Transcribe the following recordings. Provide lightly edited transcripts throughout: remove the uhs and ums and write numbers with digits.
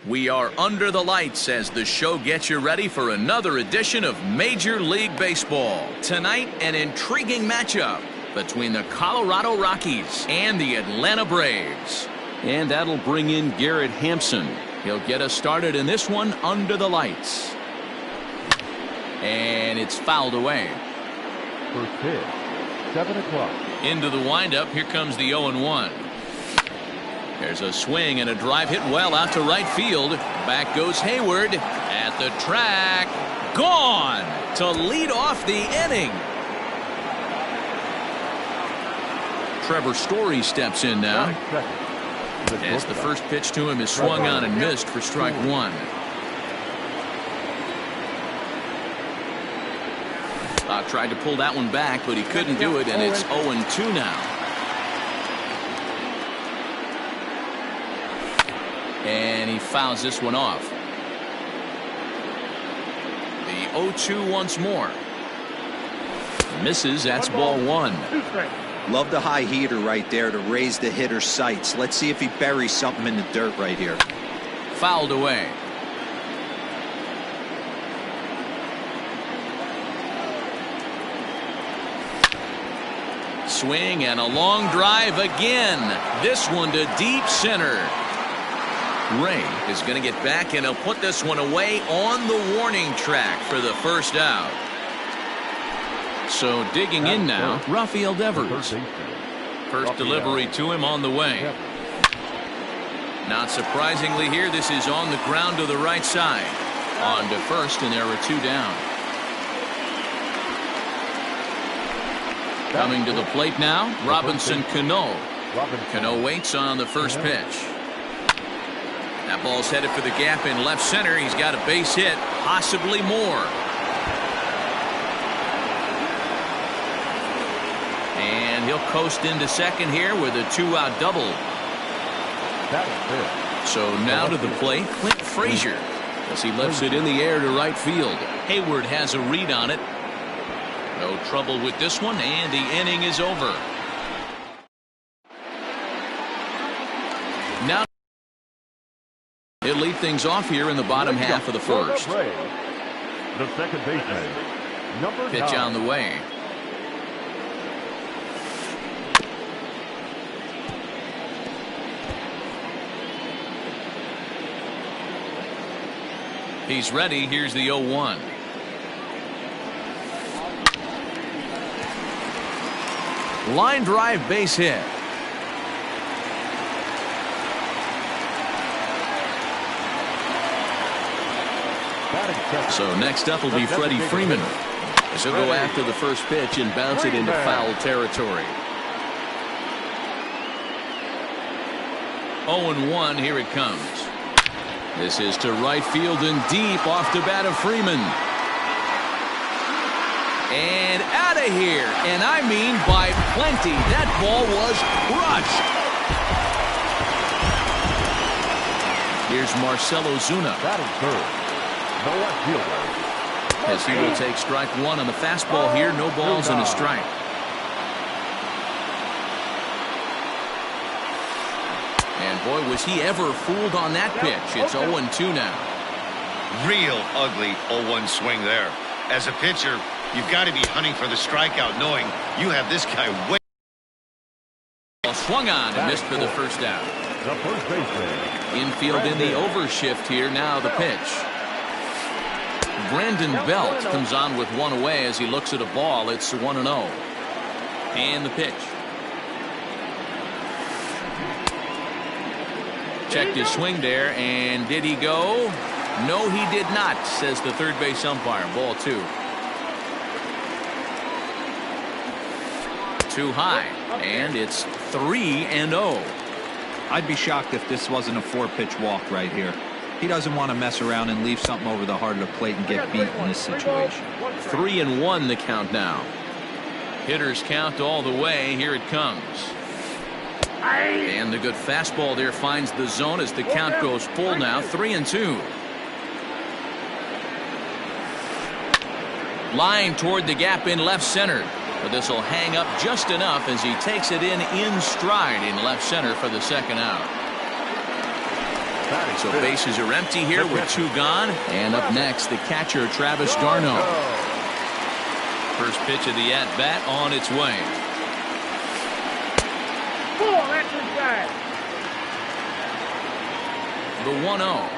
We are under the lights as the show gets you ready for another edition of Major League Baseball. Tonight, an intriguing matchup between the Colorado Rockies and the Atlanta Braves. And that'll bring in Garrett Hampson. He'll get us started in this one under the lights. And it's fouled away. First pitch, 7 o'clock. Into the windup, here comes the 0-1. There's a swing and a drive hit well out to right field. Back goes Hayward at the track. Gone to lead off the inning. Trevor Story steps in now. As the first pitch to him is swung on and missed for strike one. Tried to pull that one back, but he couldn't do it, and it's 0-2 now. And he fouls this one off. The 0-2 once more. Misses, that's ball one. Love the high heater right there to raise the hitter's sights. Let's see if he buries something in the dirt right here. Fouled away. Swing and a long drive again. This one to deep center. Ray is going to get back, and he'll put this one away on the warning track for the first out. So digging in now, Rafael Devers. First delivery to him on the way. Not surprisingly here, this is on the ground to the right side. On to first, and there are two down. Coming to the plate now, Robinson Cano. Cano waits on the first pitch. That ball's headed for the gap in left center. He's got a base hit, possibly more. And he'll coast into second here with a two-out double. So now to the plate, Clint Frazier, as he lifts it in the air to right field. Hayward has a read on it. No trouble with this one, and the inning is over. Now he'll lead things off here in the bottom half of the first. The second baseman, number 9. Pitch on the way. He's ready. Here's the 0-1. Line drive, base hit. So next up will be Freddie Freeman, as he'll go after the first pitch and bounce it into foul territory. 0-1, here it comes. This is to right field and deep off the bat of Freeman. And out of here, and I mean by plenty. That ball was crushed. Here's Marcell Ozuna. That is third. No left fielder. As he will take strike one on the fastball here. No balls and a strike. And boy, was he ever fooled on that pitch. It's 0-2 now. Real ugly 0-1 swing there. As a pitcher, you've got to be hunting for the strikeout, knowing you have this guy way. Swung on and missed for the first out. The first baseman. Infield in the overshift here. Now the pitch. Brandon Belt comes on with one away as he looks at a ball. It's 1-0. And the pitch. Checked his swing there, and did he go? No, he did not, says the third base umpire. Ball two. Too high, and it's 3-0. I'd be shocked if this wasn't a 4-pitch walk right here. He doesn't want to mess around and leave something over the heart of the plate and get beat in this situation. 3-1 the count now. Hitters count all the way. Here it comes. And the good fastball there finds the zone as the count goes full now. 3-2. Line toward the gap in left center. But this will hang up just enough as he takes it in stride in left center for the second out. So bases are empty here with 2 gone. And up next, the catcher, Travis d'Arnaud. First pitch of the at-bat on its way. The 1-0.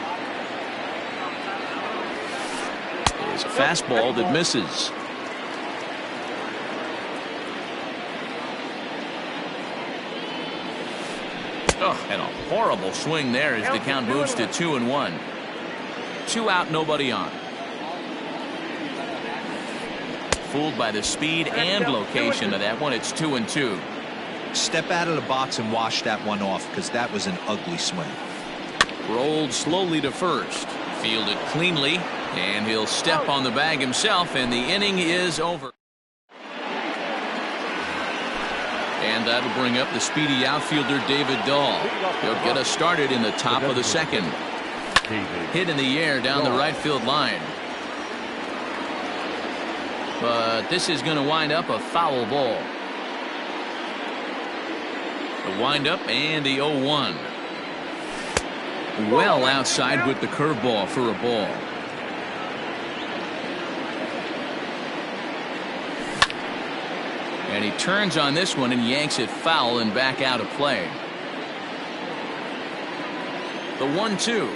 Is a fastball that misses. Oh, and a horrible swing there as the count moves to 2-1. 2 out, nobody on. Fooled by the speed and location of that one. It's 2-2. Step out of the box and wash that one off, because that was an ugly swing. Rolled slowly to first. Fielded cleanly, and he'll step on the bag himself, and the inning is over. And that'll bring up the speedy outfielder David Dahl. He'll get us started in the top of the second. Hit in the air down the right field line. But this is going to wind up a foul ball. The windup and the 0-1. Well outside with the curveball for a ball. And he turns on this one and yanks it foul and back out of play. The 1-2.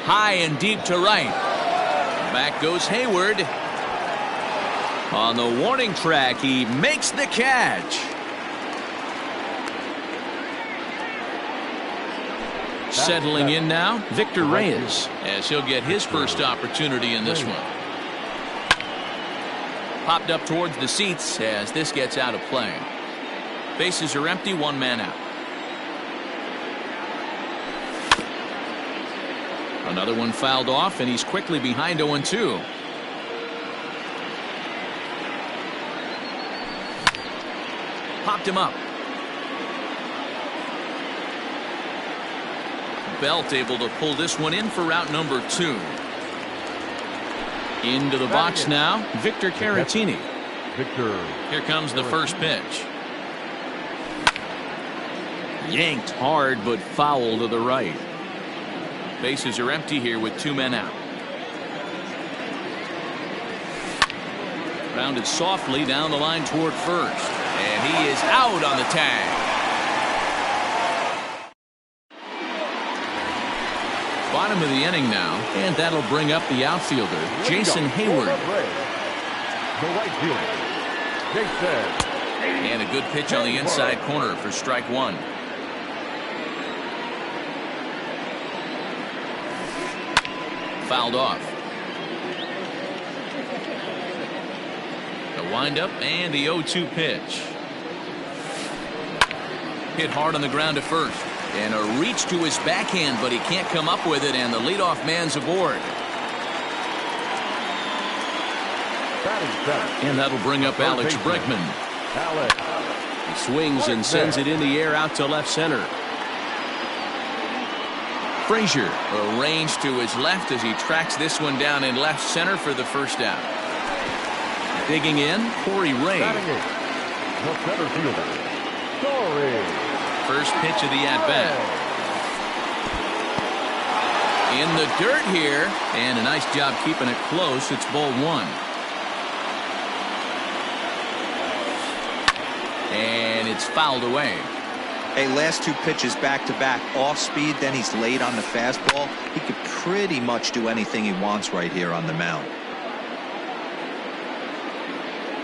High and deep to right. Back goes Hayward. On the warning track, he makes the catch. Settling in now, Victor Reyes, as he'll get his first opportunity in this one. Popped up towards the seats as this gets out of play. Bases are empty, 1 man out. Another one fouled off, and he's quickly behind 0-2. Popped him up. Belt able to pull this one in for out number 2. Into the box now, Victor Caratini. Here comes the first pitch. Yanked hard, but foul to the right. Bases are empty here with 2 men out. Rounded softly down the line toward first. And he is out on the tag. Bottom of the inning now, and that'll bring up the outfielder, Jason Hayward. The right fielder, Jason. And a good pitch on the inside corner for strike 1. Fouled off. The windup and the 0-2 pitch. Hit hard on the ground to first. And a reach to his backhand, but he can't come up with it, and the leadoff man's aboard. And that'll bring up Alex Bregman. He swings and sends it in the air out to left center. Frazier arranged to his left as he tracks this one down in left center for the first out. Digging in, Corey Ray. The center fielder, Corey. First pitch of the at-bat. In the dirt here, and a nice job keeping it close. It's ball 1. And it's fouled away. Hey, last 2 pitches back-to-back, off speed, then he's late on the fastball. He could pretty much do anything he wants right here on the mound.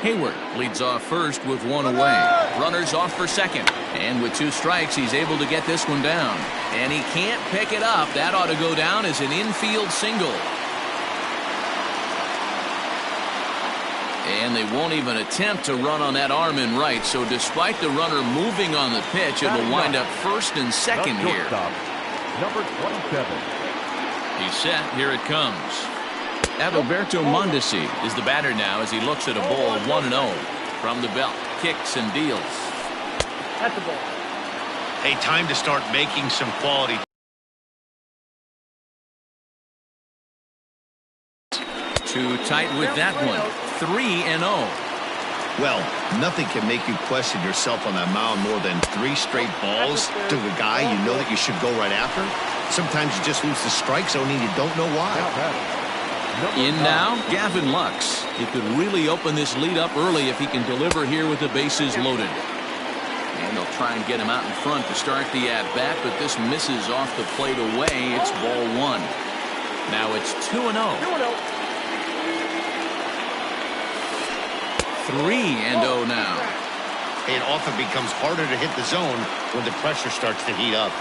Hayward leads off first with 1 away. Runners off for second. And with 2 strikes, he's able to get this one down. And he can't pick it up. That ought to go down as an infield single. And they won't even attempt to run on that arm in right. So despite the runner moving on the pitch, it'll wind up first and second here. Number 27. He's set. Here it comes. Adalberto Mondesi is the batter now as he looks at a ball 1-0 from the belt. Kicks and deals. That's the ball. Hey, time to start making some quality. Too tight with that one. 3-0. Well, nothing can make you question yourself on that mound more than 3 straight balls to a guy you know that you should go right after. Sometimes you just lose the strike zone and you don't know why. In now, Gavin Lux. He could really open this lead up early if he can deliver here with the bases loaded. And they'll try and get him out in front to start the at-bat, but this misses off the plate away. It's ball 1. Now it's 2-0. 3-0 now. It often becomes harder to hit the zone when the pressure starts to heat up.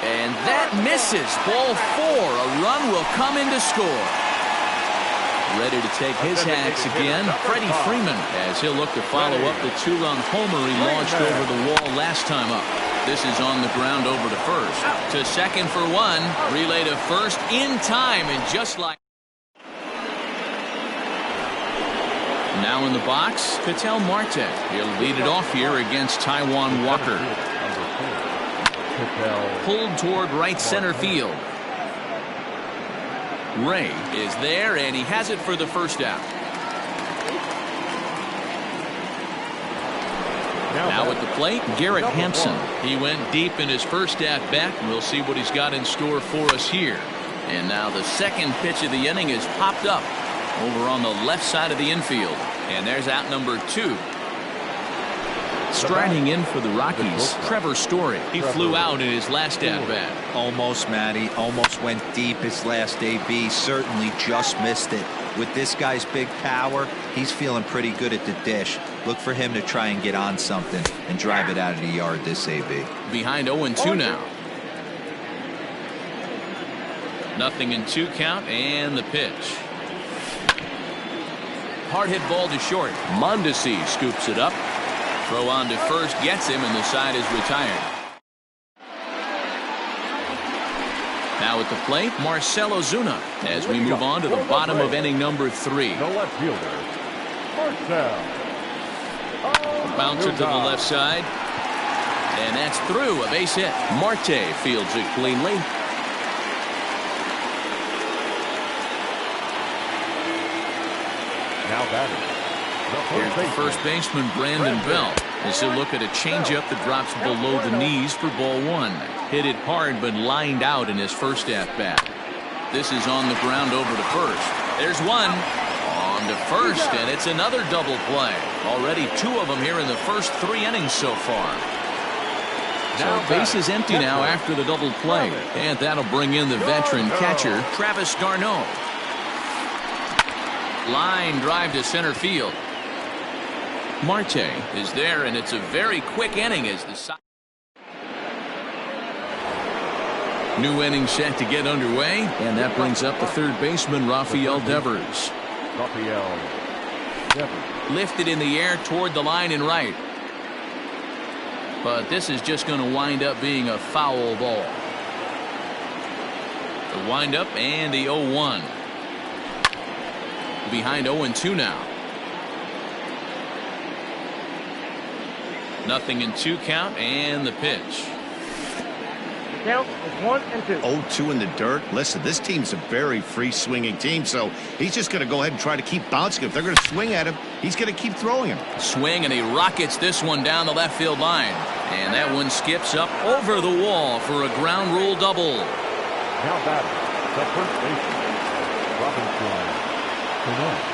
And that misses. Ball 4. A run will come in to score. Ready to take his hacks again, Freddie Freeman, as he'll look to follow up the 2-run homer he launched over the wall last time up. This is on the ground over to first. To second for 1. Relay to first in time, and just like... Now in the box, Ketel Marte. He'll lead it off here against Taijuan Walker. Pulled toward right center field. Ray is there, and he has it for the first out. Now at the plate, Garrett Hampson. He went deep in his first at-bat. We'll see what he's got in store for us here. And now the second pitch of the inning is popped up over on the left side of the infield. And there's out number 2. Striding in for the Rockies, Trevor Story. He flew out in his last at-bat. Almost, Matty. Almost went deep his last AB. Certainly just missed it. With this guy's big power, he's feeling pretty good at the dish. Look for him to try and get on something and drive it out of the yard this AB. Behind 0-2 now. Nothing in 2 count, and the pitch. Hard hit ball to short. Mondesi scoops it up. Throw on to first, gets him, and the side is retired. Now at the plate, Marcell Ozuna, as we move on to the bottom of inning number 3. The left fielder, Marcell. Bouncer to the left side. And that's through. A base hit. Marte fields it cleanly. Now batting. Here's the first baseman, Brandon Bell, as he'll look at a changeup that drops below the knees for ball 1. Hit it hard, but lined out in his first at-bat. This is on the ground over to first. There's one. On to first, and it's another double play. Already 2 of them here in the first 3 innings so far. So base is empty now after the double play. And that'll bring in the veteran catcher, Travis d'Arnaud. Line drive to center field. Marte is there, and it's a very quick inning as the side. New inning set to get underway, and that brings up the third baseman, Rafael Devers. Lifted in the air toward the line and right. But this is just going to wind up being a foul ball. The windup and the 0-1. Behind 0-2 now. Nothing in 2 count, and the pitch. Count is 1-2. 0-2 in the dirt. Listen, this team's a very free swinging team, so he's just going to go ahead and try to keep bouncing. If they're going to swing at him, he's going to keep throwing him. Swing, and he rockets this one down the left field line. And that one skips up over the wall for a ground rule double. Now batting, the first baseman, Robinson Cano.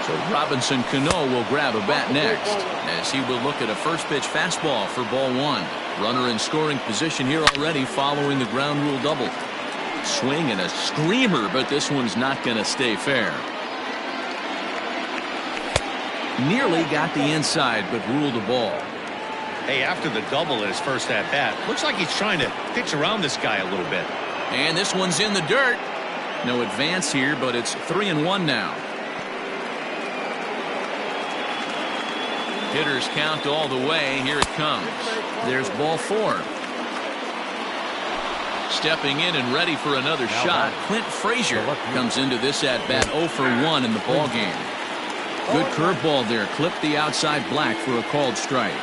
So Robinson Cano will grab a bat next, as he will look at a first pitch fastball for ball 1. Runner in scoring position here already following the ground rule double. Swing and a screamer, but this one's not going to stay fair. Nearly got the inside, but ruled a ball. Hey, after the double in his first at-bat, looks like he's trying to pitch around this guy a little bit. And this one's in the dirt. No advance here, but it's 3-1 now. Hitters count all the way. Here it comes. There's ball 4. Stepping in and ready for another shot, Clint Frazier comes into this at-bat 0 for 1 in the ballgame. Good curveball there. Clipped the outside black for a called strike.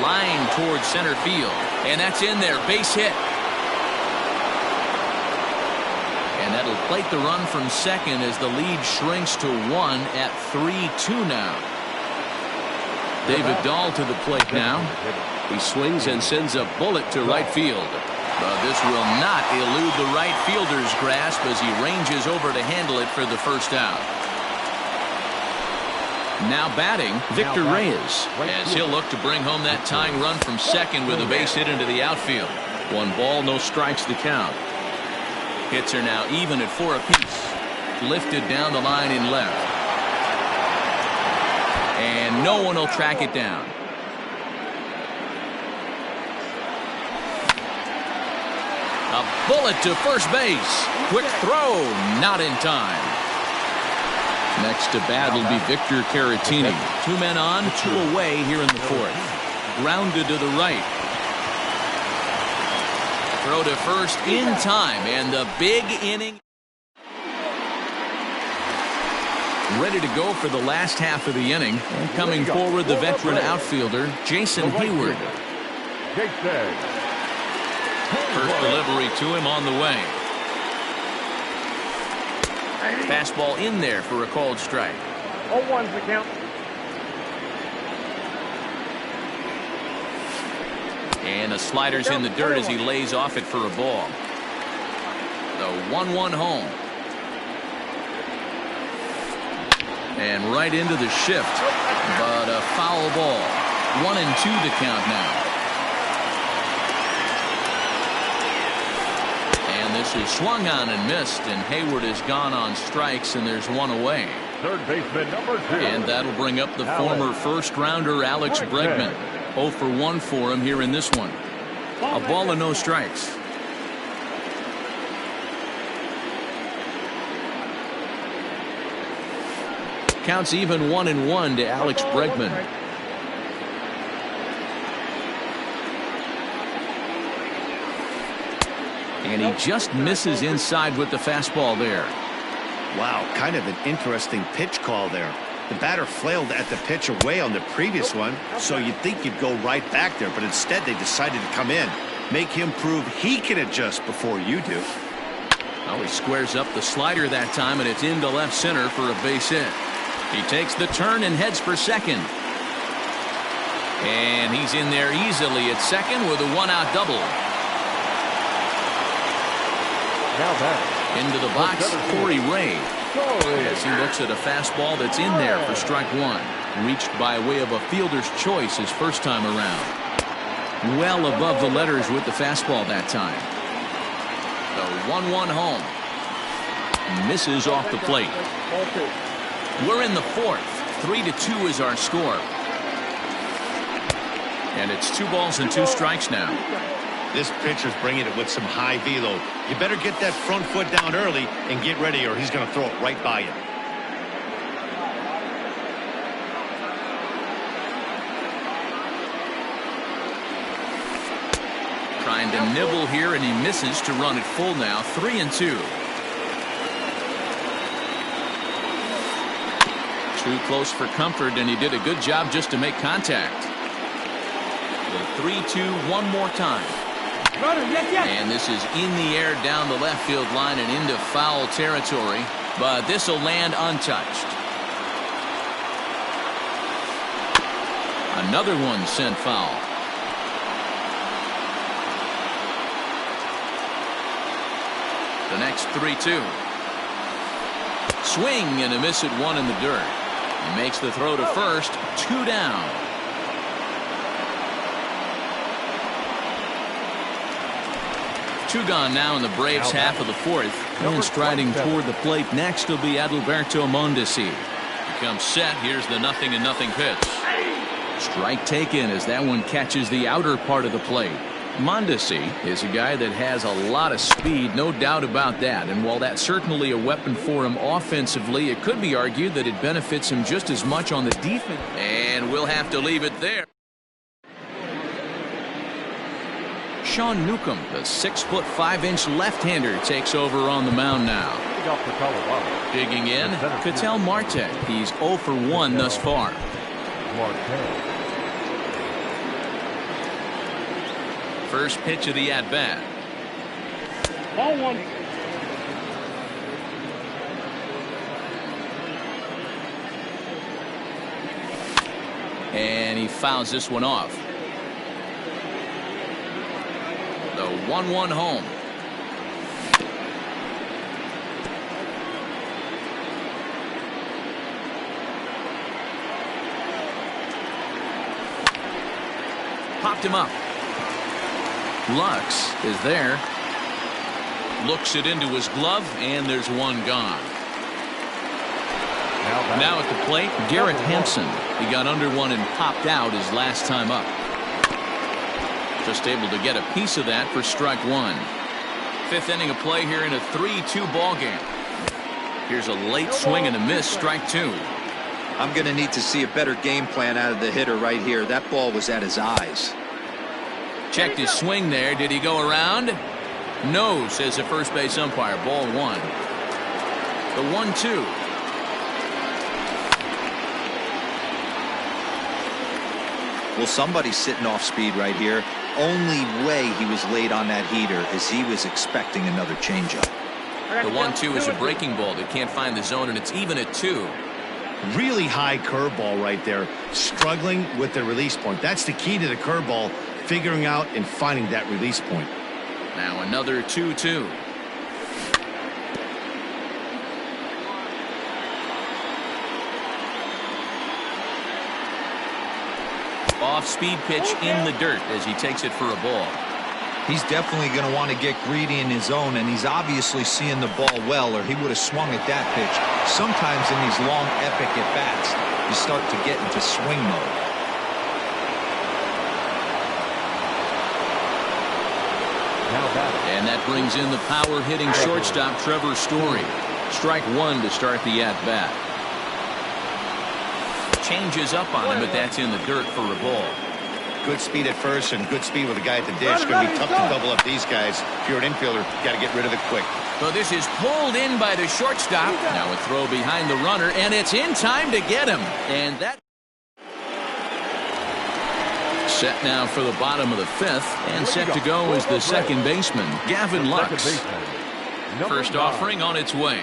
Line towards center field. And that's in there. Base hit. And that That'll plate the run from second as the lead shrinks to 1 at 3-2 now. David Dahl to the plate now. He swings and sends a bullet to right field. But this will not elude the right fielder's grasp as he ranges over to handle it for the first out. Now batting, Victor Reyes, as he'll look to bring home that tying run from second with a base hit into the outfield. 1 ball, no strikes to count. Hits are now even at 4 apiece. Lifted down the line in left. And no one will track it down. A bullet to first base. Quick throw, not in time. Next to bat will be Victor Caratini. 2 men on, 2 away here in the 4th. Grounded to the right. Throw to first in time, and the big inning. Ready to go for the last half of the inning. And coming forward, the veteran outfielder, Jason Heyward. First delivery to him on the way. Fastball in there for a called strike. 0-1's the count. And the slider's in the dirt as he lays off it for a ball. The 1-1 home. And right into the shift. But a foul ball. 1-2 the count now. This is swung on and missed, and Heyward has gone on strikes, and there's 1 away. Third baseman number 2. And that'll bring up the former first-rounder Alex Bregman. 0 for 1 for him here in this one. A ball and no strikes. Counts even 1-1 to Alex Bregman. And he just misses inside with the fastball there. Wow, kind of an interesting pitch call there. The batter flailed at the pitch away on the previous one, so you'd think you'd go right back there, but instead they decided to come in. Make him prove he can adjust before you do. Well, he squares up the slider that time, and it's into left center for a base hit. He takes the turn and heads for second. And he's in there easily at second with a 1-out double. Into the box, Corey Ray. As he looks at a fastball that's in there for strike 1. Reached by way of a fielder's choice his first time around. Well above the letters with the fastball that time. The 1-1 home. Misses off the plate. We're in the 4th. 3-2 is our score. And it's 2 balls and 2 strikes now. This pitcher's bringing it with some high velo. You better get that front foot down early and get ready, or he's going to throw it right by you. Trying to nibble here, and he misses to run it full now. 3-2. Too close for comfort, and he did a good job just to make contact. The 3-2 one more time. And this is in the air down the left field line and into foul territory, but this will land untouched. Another one sent foul. The next 3-2. Swing and a miss at 1 in the dirt. He makes the throw to first. 2 down. Two gone now in the Braves half of the 4th. And striding toward the plate next will be Adalberto Mondesi. He comes set. Here's the 0-0 pitch. Strike taken as that one catches the outer part of the plate. Mondesi is a guy that has a lot of speed, no doubt about that. And while that's certainly a weapon for him offensively, it could be argued that it benefits him just as much on the defense. And we'll have to leave it there. Sean Newcomb, the 6'5" left-hander, takes over on the mound now. Digging in, Ketel Marte. He's 0 for 1 thus far. First pitch of the at-bat. Ball 1. And he fouls this one off. The 1-1 home. Popped him up. Lux is there. Looks it into his glove, and there's one gone. Now at the plate, Garrett Hampson. He got under one and popped out his last time up. Just able to get a piece of that for strike one. Fifth inning of play here in a 3-2 ball game. Here's a late swing and a miss, strike two. I'm going to need to see a better game plan out of the hitter right here. That ball was at his eyes. Checked his swing there. Did he go around? No, says the first base umpire. Ball one. The 1-2. Well, somebody's sitting off speed right here. Only way he was late on that heater is he was expecting another changeup. The 1-2 is a breaking ball that can't find the zone, and it's even at 2. Really high curveball right there. Struggling with the release point. That's the key to the curveball, figuring out and finding that release point. Now another 2-2. Off-speed pitch in the dirt as he takes it for a ball. He's definitely going to want to get greedy in his zone, and he's obviously seeing the ball well, or he would have swung at that pitch. Sometimes in these long, epic at-bats, you start to get into swing mode. And that brings in the power-hitting shortstop Trevor Story. Strike one to start the at-bat. Changes up on him, but that's in the dirt for a ball. Good speed at first and good speed with a guy at the dish. Going to be tough to double up these guys. If you're an infielder, got to get rid of it quick. So this is pulled in by the shortstop. Now a throw behind the runner, and it's in time to get him. And that set now for the bottom of the fifth, and set to go is the second baseman, Gavin Lux. First offering on its way.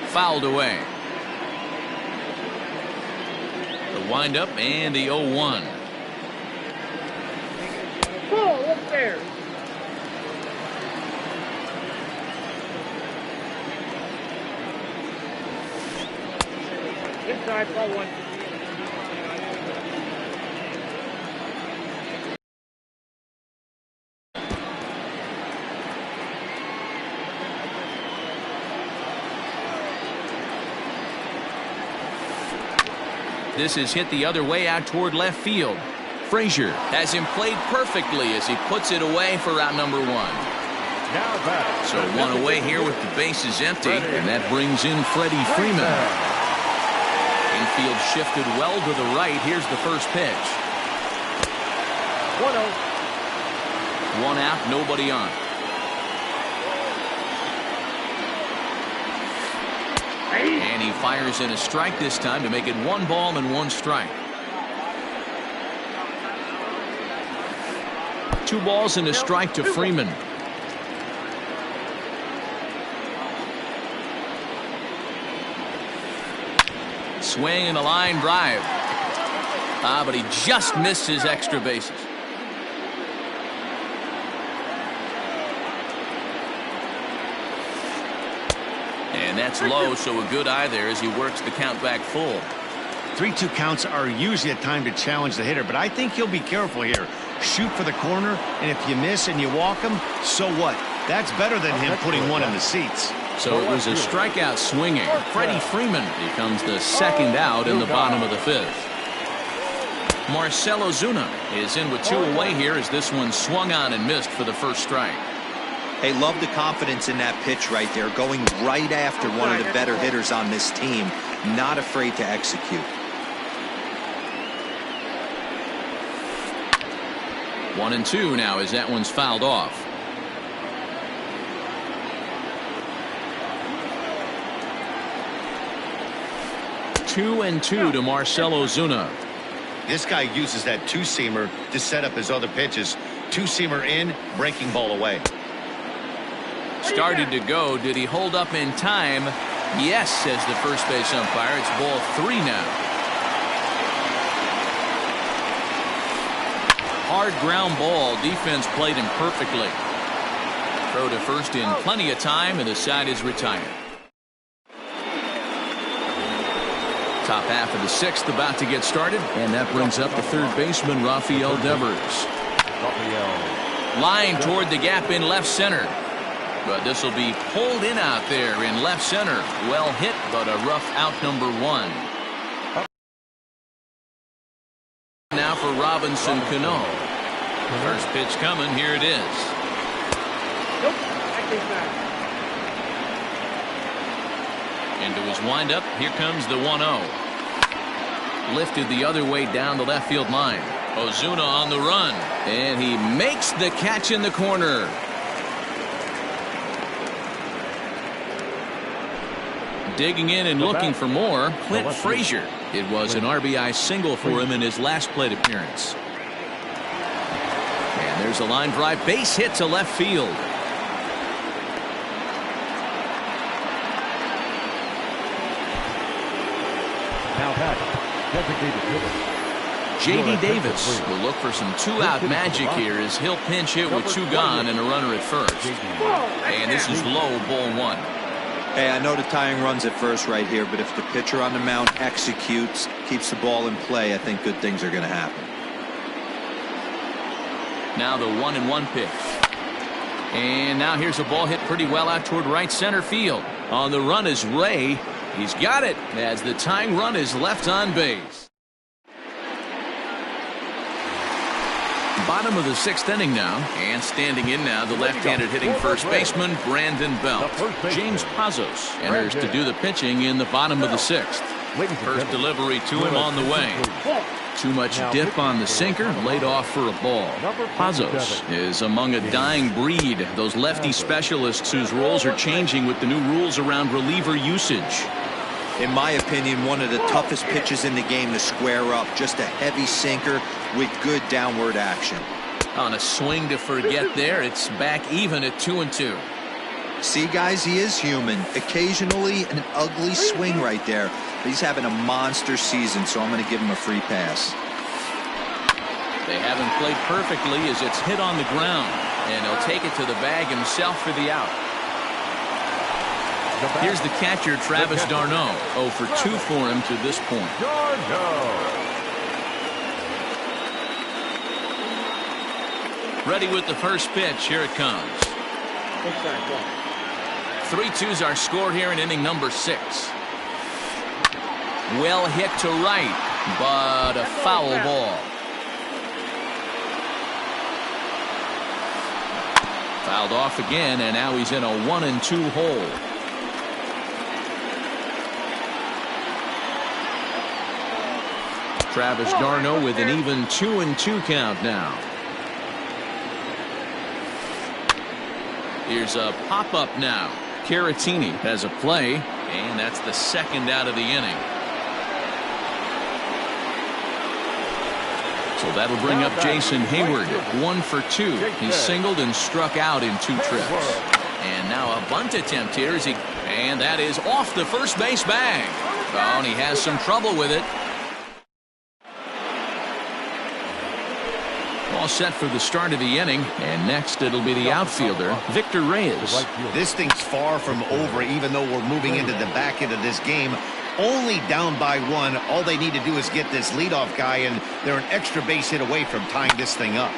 Fouled away. The windup and the 0-1. Ball upstairs. Inside, ball one. This is hit the other way out toward left field. Frazier has him played perfectly as he puts it away for out number one. So one away here with the bases empty, and that brings in Freddie Freeman. Infield shifted well to the right. Here's the first pitch. 1-0. One out, nobody on. And he fires in a strike this time to make it 1 ball and 1 strike. 2 balls and a strike to Freeman. Swing and a line drive. But he just missed his extra bases. And that's low, so a good eye there as he works the count back full. 3-2 counts are usually a time to challenge the hitter, but I think he'll be careful here. Shoot for the corner, and if you miss and you walk him, so what? That's better than him putting one in the seats. So it was a strikeout swinging. Freddie Freeman becomes the second out in the bottom of the fifth. Marcell Ozuna is in with 2 away here as this one swung on and missed for the first strike. Hey, love the confidence in that pitch right there, going right after one of the better hitters on this team, not afraid to execute. 1-2 now as that one's fouled off. 2-2 to Marcell Ozuna. This guy uses that two-seamer to set up his other pitches. Two-seamer in, breaking ball away. Started to go. Did he hold up in time? Yes, says the first base umpire. It's ball 3 now. hard ground ball. Defense played him perfectly. Throw to first in plenty of time, and the side is retired. Top half of the sixth about to get started, and that brings up the third baseman, Rafael Devers. Line toward the gap in left center. But this will be pulled in out there in left center. Well hit, but a rough out number one. Now for Robinson Cano. First pitch coming. Here it is. Nope. I think not. Into his windup. Here comes the 1-0. Lifted the other way down the left field line. Ozuna on the run. And he makes the catch in the corner. Digging in and looking for more, Clint Frazier. It was an RBI single for him in his last plate appearance. And there's a line drive, base hit to left field. Now back, designated hitter. J.D. Davis will look for some two-out magic here as he'll pinch hit with two gone and a runner at first. And this is low, ball one. Hey, I know the tying run's at first right here, but if the pitcher on the mound executes, keeps the ball in play, I think good things are going to happen. Now the 1-1 pitch. And now here's a ball hit pretty well out toward right center field. On the run is Ray. He's got it as the tying run is left on base. Bottom of the sixth inning now, and standing in now the left-handed hitting first baseman Brandon Belt. James Pazos enters to do the pitching in the bottom of the sixth. First delivery to him on the way. Too much dip on the sinker, laid off for a ball. Pazos is among a dying breed, those lefty specialists whose roles are changing with the new rules around reliever usage. In my opinion, one of the toughest pitches in the game to square up. Just a heavy sinker with good downward action. On a swing to forget there, it's back even at 2-2. See, guys, he is human. Occasionally an ugly swing right there. But he's having a monster season, so I'm going to give him a free pass. They haven't played perfectly as it's hit on the ground. And he'll take it to the bag himself for the out. Here's the catcher, Travis d'Arnaud. 0 for 2 for him to this point. Ready with the first pitch. Here it comes. 3-2's our score here in inning number 6. Well hit to right, but a foul ball. Fouled off again, and now he's in a 1-2 hole. Travis d'Arnaud with an even 2-2 count now. Here's a pop-up now. Caratini has a play, and that's the second out of the inning. So that'll bring up Jason Hayward. 1 for 2. He singled and struck out in 2 trips. And now a bunt attempt here as and that is off the first base bag. Oh, and he has some trouble with it. All set for the start of the inning, and next it'll be the outfielder, Victor Reyes. This thing's far from over, even though we're moving into the back end of this game. Only down by 1. All they need to do is get this leadoff guy, and they're an extra base hit away from tying this thing up.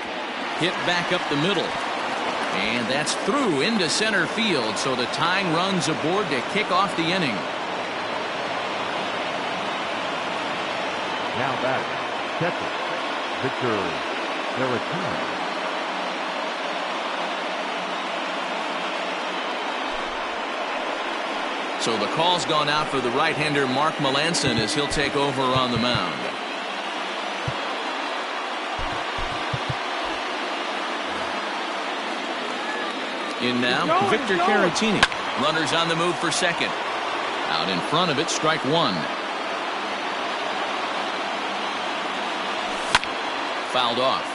Hit back up the middle. And that's through into center field, so the tying run's aboard to kick off the inning. Now back, catcher, Victor Caratini. So the call's gone out for the right-hander Mark Melancon as he'll take over on the mound. In now, Victor Caratini. Runners on the move for second. Out in front of it, strike 1. Fouled off.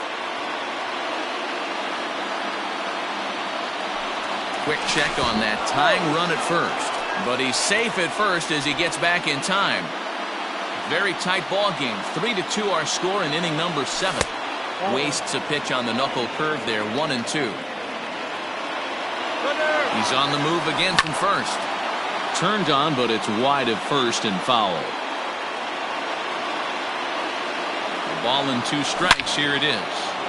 Quick check on that tying run at first. But he's safe at first as he gets back in time. Very tight ball game. 3-2 our score in inning number 7. Wastes a pitch on the knuckle curve there, 1-2. He's on the move again from first. Turned on, but it's wide of first and foul. A ball and 2 strikes. Here it is.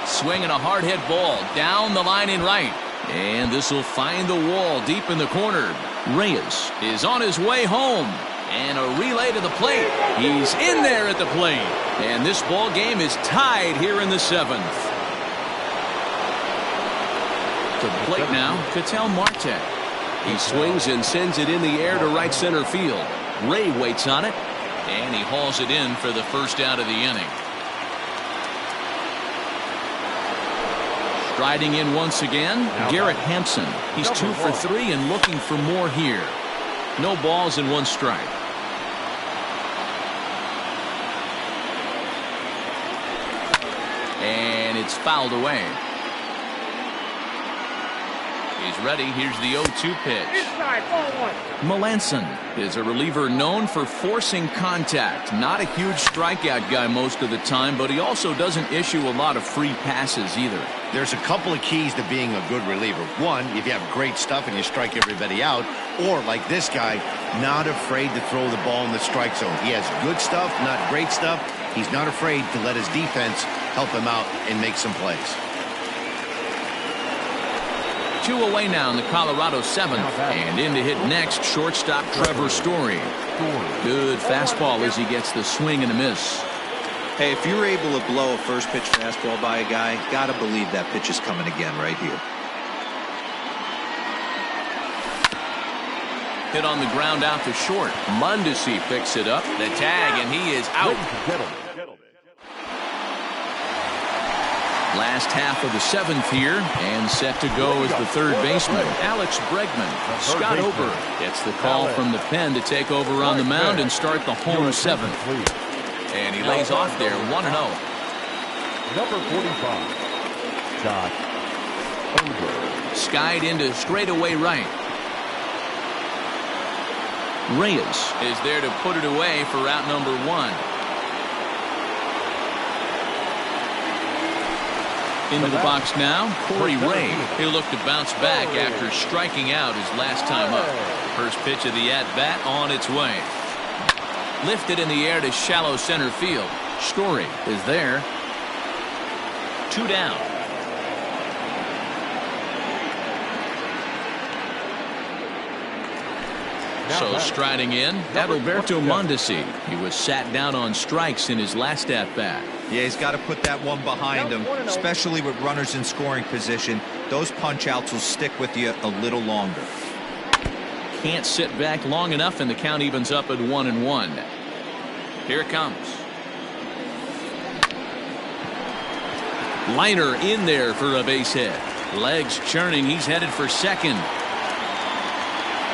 Swinging a hard hit ball down the line in right. And this will find the wall deep in the corner. Reyes is on his way home. And a relay to the plate. He's in there at the plate. And this ball game is tied here in the 7th. To the plate now, Ketel Marte. He swings and sends it in the air to right center field. Ray waits on it, and he hauls it in for the first out of the inning. Striding in once again, Garrett Hampson. He's 2 for 3 and looking for more here. No balls and 1 strike. And it's fouled away. He's ready. Here's the 0-2 pitch. Melanson is a reliever known for forcing contact. Not a huge strikeout guy most of the time, but he also doesn't issue a lot of free passes either. There's a couple of keys to being a good reliever. One, if you have great stuff and you strike everybody out, or like this guy, not afraid to throw the ball in the strike zone. He has good stuff, not great stuff. He's not afraid to let his defense help him out and make some plays. 2 away now in the Colorado 7th, and in to hit next, shortstop Trevor Story. Good fastball as he gets the swing and a miss. Hey, if you're able to blow a first pitch fastball by a guy, gotta believe that pitch is coming again right here. Hit on the ground out to short. Mondesi picks it up. The tag, and he is out. Last half of the 7th here, and set to go as the third baseman, Alex Bregman. Scott Ober gets the call from the pen to take over on the mound and start the home 7th. And he lays off there, 1-0. Number 45, Scott Ober. Skied into straightaway right. Reyes is there to put it away for out number 1. Into the box now, Corey Ray. He'll look to bounce back after striking out his last time up. First pitch of the at-bat on its way. Lifted in the air to shallow center field. Story is there. 2 down. So striding in, Adalberto Mondesi. He was sat down on strikes in his last at-bat. Yeah, he's got to put that one behind him, especially with runners in scoring position. Those punch-outs will stick with you a little longer. Can't sit back long enough, and the count evens up at 1-1. Here it comes. Liner in there for a base hit. Legs churning. He's headed for second.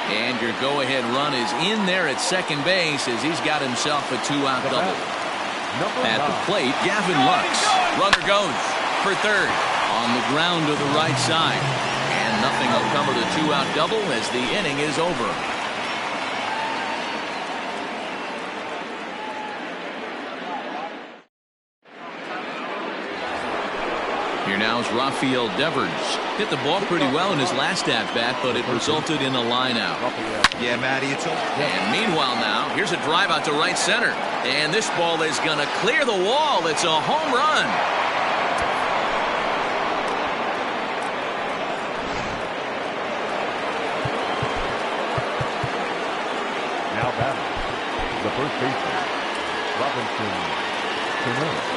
And your go-ahead run is in there at second base as he's got himself a 2-out double. At the plate, Gavin Lux. Runner goes for third on the ground to the right side. And nothing will come of the 2-out double as the inning is over. Here now is Rafael Devers. Hit the ball pretty well in his last at-bat, but it resulted in a line-out. Yeah, Matty, it's over. And meanwhile now, here's a drive out to right center. And this ball is going to clear the wall. It's a home run. Now batting, the first baseman, Robinson Cano.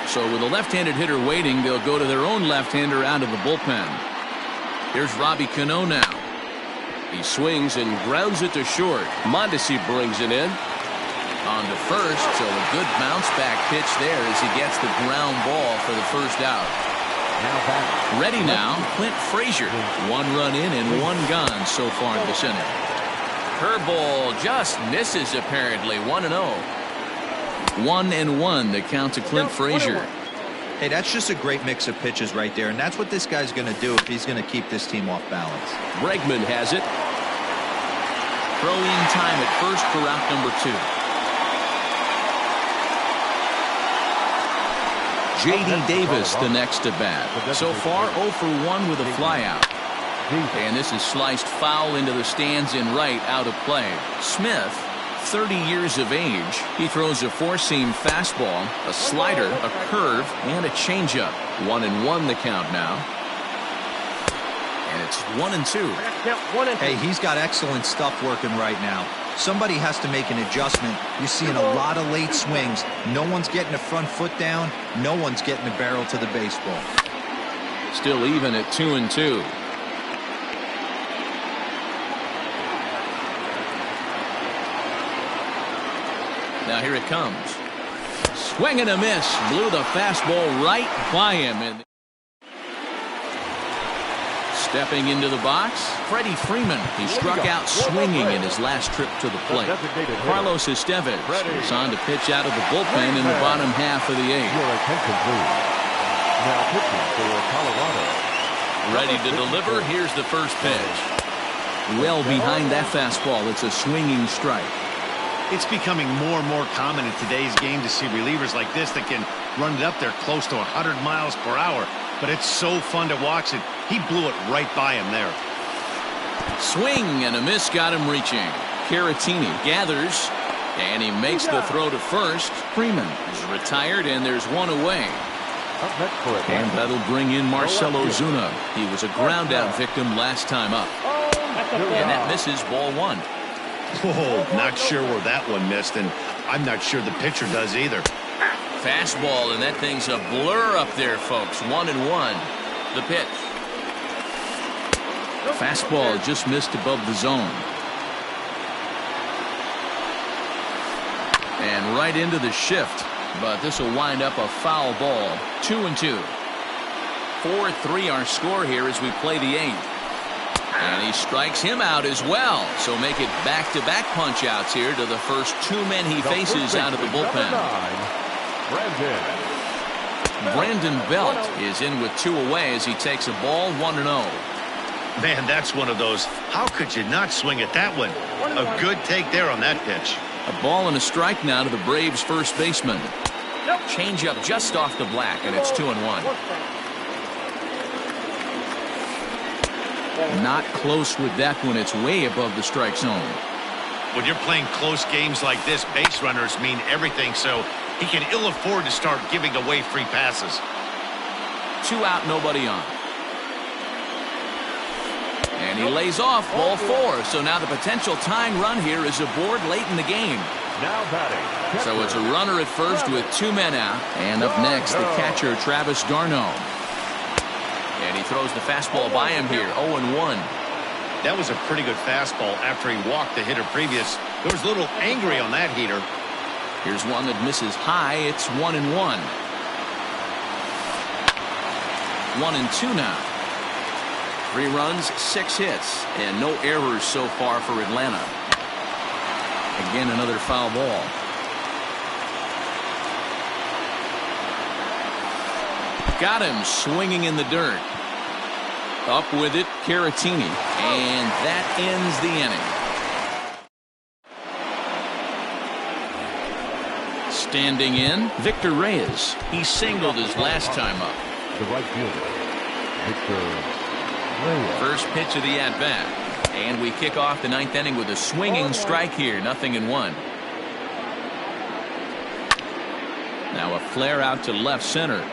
So with a left-handed hitter waiting, they'll go to their own left-hander out of the bullpen. Here's Robbie Cano now. He swings and grounds it to short. Mondesi brings it in. On to first, so a good bounce-back pitch there as he gets the ground ball for the first out. Ready now, Clint Frazier. 1 run in and 1 gone so far in this inning. Curveball just misses apparently. 1-0. 1-1 the count to Clint Frazier. Hey, that's just a great mix of pitches right there, and that's what this guy's going to do if he's going to keep this team off balance. Bregman has it. Throwing time at first for out number 2. J.D. Davis the next at bat. So far 0 for 1 with a flyout. And this is sliced foul into the stands in right, out of play. Smith, 30 years of age. He throws a four-seam fastball, a slider, a curve, and a changeup. 1-1 the count now. And it's 1-2. Hey, he's got excellent stuff working right now. Somebody has to make an adjustment. You're seeing a lot of late swings. No one's getting the front foot down. No one's getting the barrel to the baseball. Still even at 2-2. Now here it comes. Swing and a miss. Blew the fastball right by him. And stepping into the box, Freddie Freeman. He struck out swinging in his last trip to the plate. Carlos Estevez is on to pitch out of the bullpen in the bottom half of the 8th. Your attention, please. Now pitching for Colorado. Ready to deliver. Here's the first pitch. Well behind that fastball. It's a swinging strike. It's becoming more and more common in today's game to see relievers like this that can run it up there close to 100 miles per hour. But it's so fun to watch it. He blew it right by him there. Swing and a miss got him reaching. Caratini gathers, and he makes the throw to first. Freeman is retired, and there's one away. Up next for it. And that'll bring in Marcelo Zuna. He was a ground out victim last time up. And that misses ball 1. Whoa, not sure where that one missed, and I'm not sure the pitcher does either. Fastball, and that thing's a blur up there, folks. 1-1. The pitch. Fastball just missed above the zone. And right into the shift, but this will wind up a foul ball. 2-2. 4-3 our score here as we play the 8th. And he strikes him out as well. So make it back-to-back punch-outs here to the first 2 men he faces out of the bullpen. Brandon Belt is in with 2 away as he takes a ball 1-0. Man, that's one of those. How could you not swing at that one? A good take there on that pitch. A ball and a strike now to the Braves' first baseman. Change-up just off the black, and it's 2-1. Not close with that one. It's way above the strike zone. When you're playing close games like this, base runners mean everything, so he can ill afford to start giving away free passes. 2 out, nobody on. And he lays off ball 4. So now the potential tying run here is aboard late in the game. Now batting. So it's a runner at first with 2 men out. And up next, the catcher, Travis d'Arnaud. And he throws the fastball by him here. 0-1. That was a pretty good fastball after he walked the hitter previous. There was a little angry on that heater. Here's one that misses high. It's 1-1. 1-2 now. 3 runs, 6 hits, and no errors so far for Atlanta. Again, another foul ball. Got him swinging in the dirt. Up with it, Caratini, and that ends the inning. Standing in, Victor Reyes. He singled his last time up. The right fielder, Victor Reyes. First pitch of the at-bat. And we kick off the 9th inning with a swinging strike here. 0-1. Now a flare out to left center.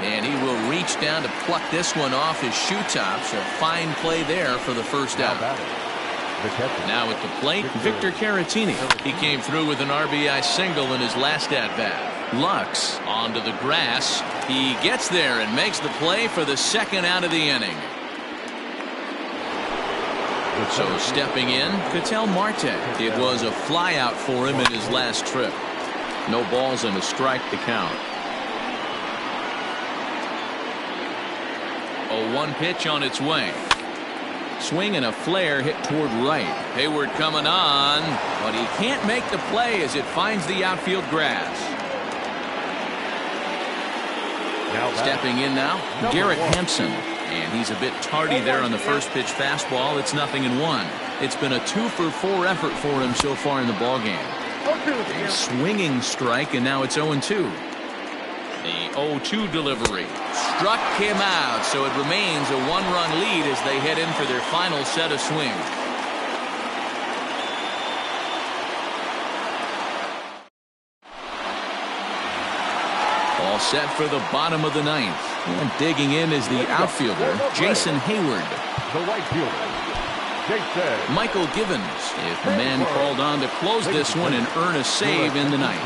And he will reach down to pluck this one off his shoe tops. A fine play there for the first out. Now at the plate, Victor Caratini. He came through with an RBI single in his last at-bat. Lux onto the grass. He gets there and makes the play for the second out of the inning. So stepping in, Ketel Marte. It was a flyout for him in his last trip. No balls and a strike to count. 0-1 pitch on its way. Swing and a flare hit toward right. Hayward coming on, but he can't make the play as it finds the outfield grass. Stepping in now, Garrett Hampson. And he's a bit tardy there on the first pitch fastball. It's 0-1. It's been a 2-for-4 effort for him so far in the ballgame. A swinging strike, and now it's 0-2. The 0-2 delivery struck him out, so it remains a one-run lead as they head in for their final set of swings. All set for the bottom of the ninth. And digging in is the outfielder, Jason Hayward. The right fielder, Jason. Michael Givens is the man called on to close this one and earn a save in the ninth.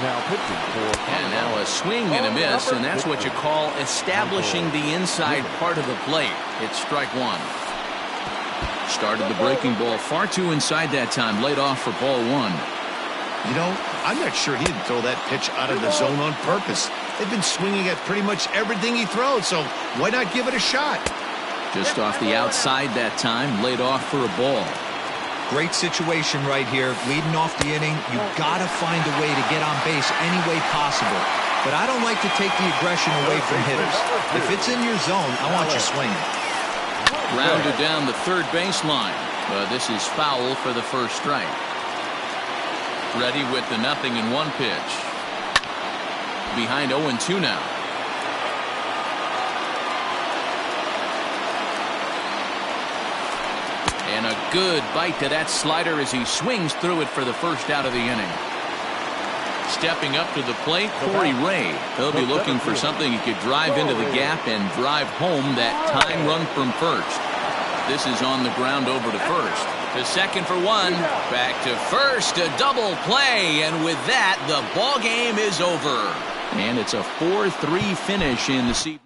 Now pitching for And now a swing and a miss, and that's what you call establishing the inside part of the plate. It's strike one. Started the breaking ball far too inside that time, laid off for ball one. You know, I'm not sure he didn't throw that pitch out of the zone on purpose. They've been swinging at pretty much everything he throws, so why not give it a shot? Just off the outside that time, laid off for a ball. Great situation right here. Leading off the inning, you got to find a way to get on base any way possible. But I don't like to take the aggression away from hitters. If it's in your zone, I want you swinging. Grounded down the third baseline. This is foul for the first strike. Ready with the 0-1 pitch. Behind 0-2 now. And a good bite to that slider as he swings through it for the first out of the inning. Stepping up to the plate, Corey Ray. He'll be looking for something he could drive into the gap and drive home that tying run from first. This is on the ground over to first. To second for one. Back to first. A double play. And with that, the ball game is over. And it's a 4-3 finish in this evening.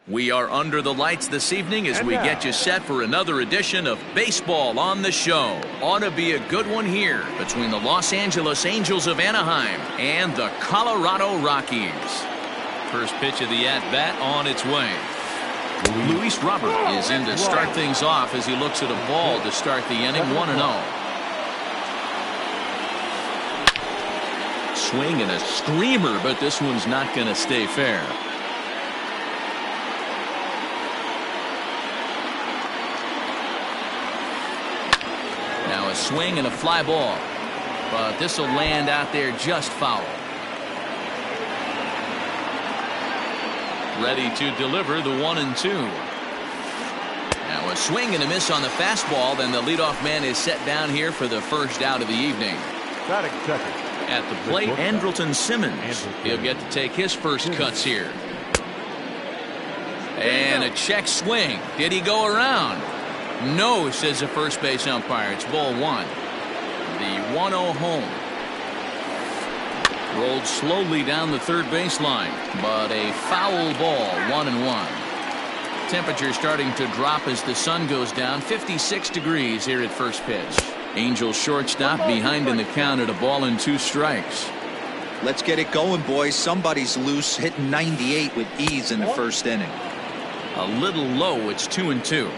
We are under the lights this evening as we get you set for another edition of Baseball on the Show. Ought to be a good one here between the Los Angeles Angels of Anaheim and the Colorado Rockies. First pitch of the at-bat on its way. Luis Robert is in to start things off as he looks at a ball to start the inning, 1-0. Swing and a screamer, but this one's not going to stay fair. Now a swing and a fly ball, but this will land out there just foul. Ready to deliver the 1-2. Now a swing and a miss on the fastball. Then the leadoff man is set down here for the first out of the evening. Batting second. At the plate, Andrelton Simmons. He'll get to take his first cuts here. And a check swing. Did he go around? No, says the first base umpire. It's ball one. The 1-0 home. Rolled slowly down the third baseline, but a foul ball, 1-1. Temperature starting to drop as the sun goes down, 56 degrees here at first pitch. Angels shortstop behind in the count at 1-2 strikes. Let's get it going, boys. Somebody's loose, hitting 98 with ease in the first inning. A little low, it's 2-2.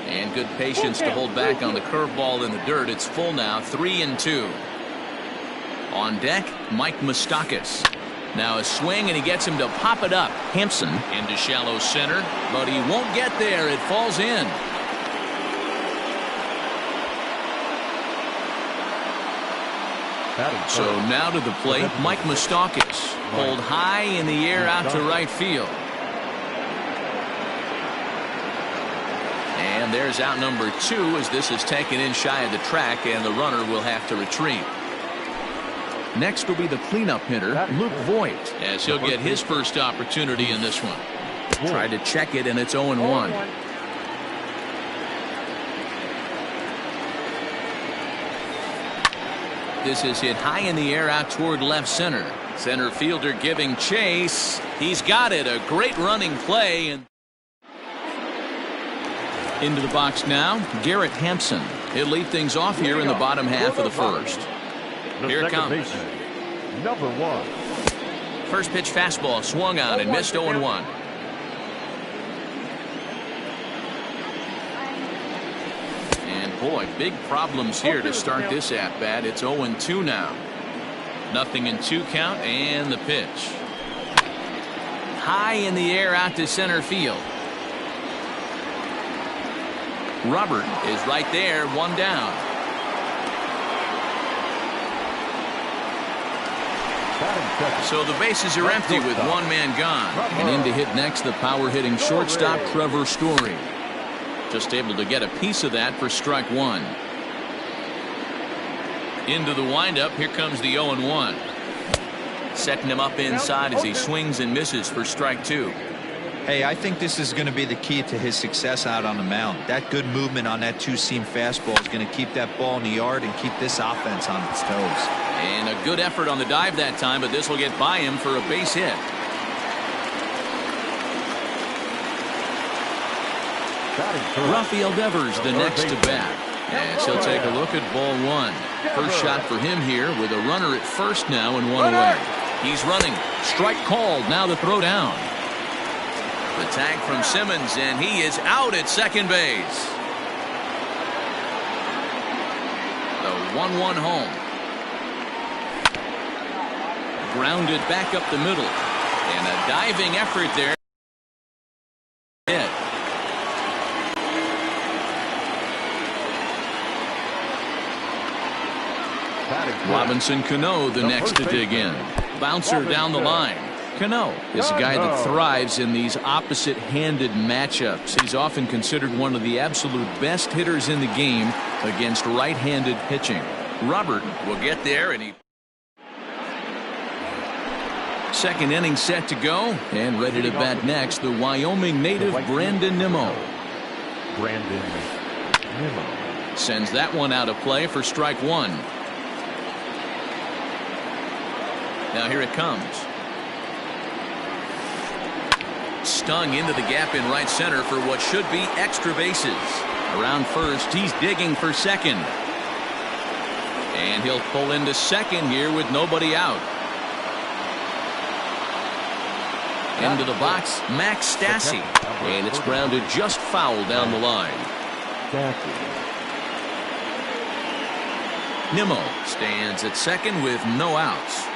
And good patience to hold back on the curveball in the dirt. It's full now, 3-2. On deck, Mike Moustakas. Now a swing, and he gets him to pop it up. Hampson into shallow center, but he won't get there. It falls in. So now to the plate, Mike Moustakas. Pulled high in the air out to right field. And there's out number 2 as this is taken in shy of the track, and the runner will have to retreat. Next will be the cleanup hitter, Luke Voigt, as he'll get his first opportunity in this one. Tried to check it, and it's 0-1. This is hit high in the air out toward left center. Center fielder giving chase. He's got it. A great running play. And into the box now, Garrett Hampson. He'll lead things off here in the bottom half of the first. Here it comes. Number 1. First pitch fastball swung on and missed, 0-1. And boy, big problems here to start this at bat. It's 0-2 now. 0-2 count, and the pitch. High in the air out to center field. Robert is right there, one down. So the bases are empty with one man gone. And in to hit next, the power hitting shortstop Trevor Story. Just able to get a piece of that for strike 1. Into the windup, here comes the 0-1. Setting him up inside as he swings and misses for strike 2. Hey, I think this is going to be the key to his success out on the mound. That good movement on that two-seam fastball is going to keep that ball in the yard and keep this offense on its toes. And a good effort on the dive that time, but this will get by him for a base hit. Rafael Devers the next to bat. As he'll take a look at ball 1. First shot for him here with a runner at first now and 1 away. He's running. Strike called. Now the throw down. The tag from Simmons, and he is out at second base. The 1-1 home. Grounded back up the middle. And a diving effort there. Hit. Robinson Cano the next to dig in. Bouncer down the line. Cano is a guy that thrives in these opposite-handed matchups. He's often considered one of the absolute best hitters in the game against right-handed pitching. Robert will get there, and he second inning set to go, and ready to bat next, the Wyoming native Brandon Nimmo. Sends that one out of play for strike 1. Now here it comes. Stung into the gap in right center for what should be extra bases. Around first, he's digging for second. And he'll pull into second here with nobody out. Into the box, Max Stassi. And it's grounded just foul down the line. Nimmo stands at second with no outs.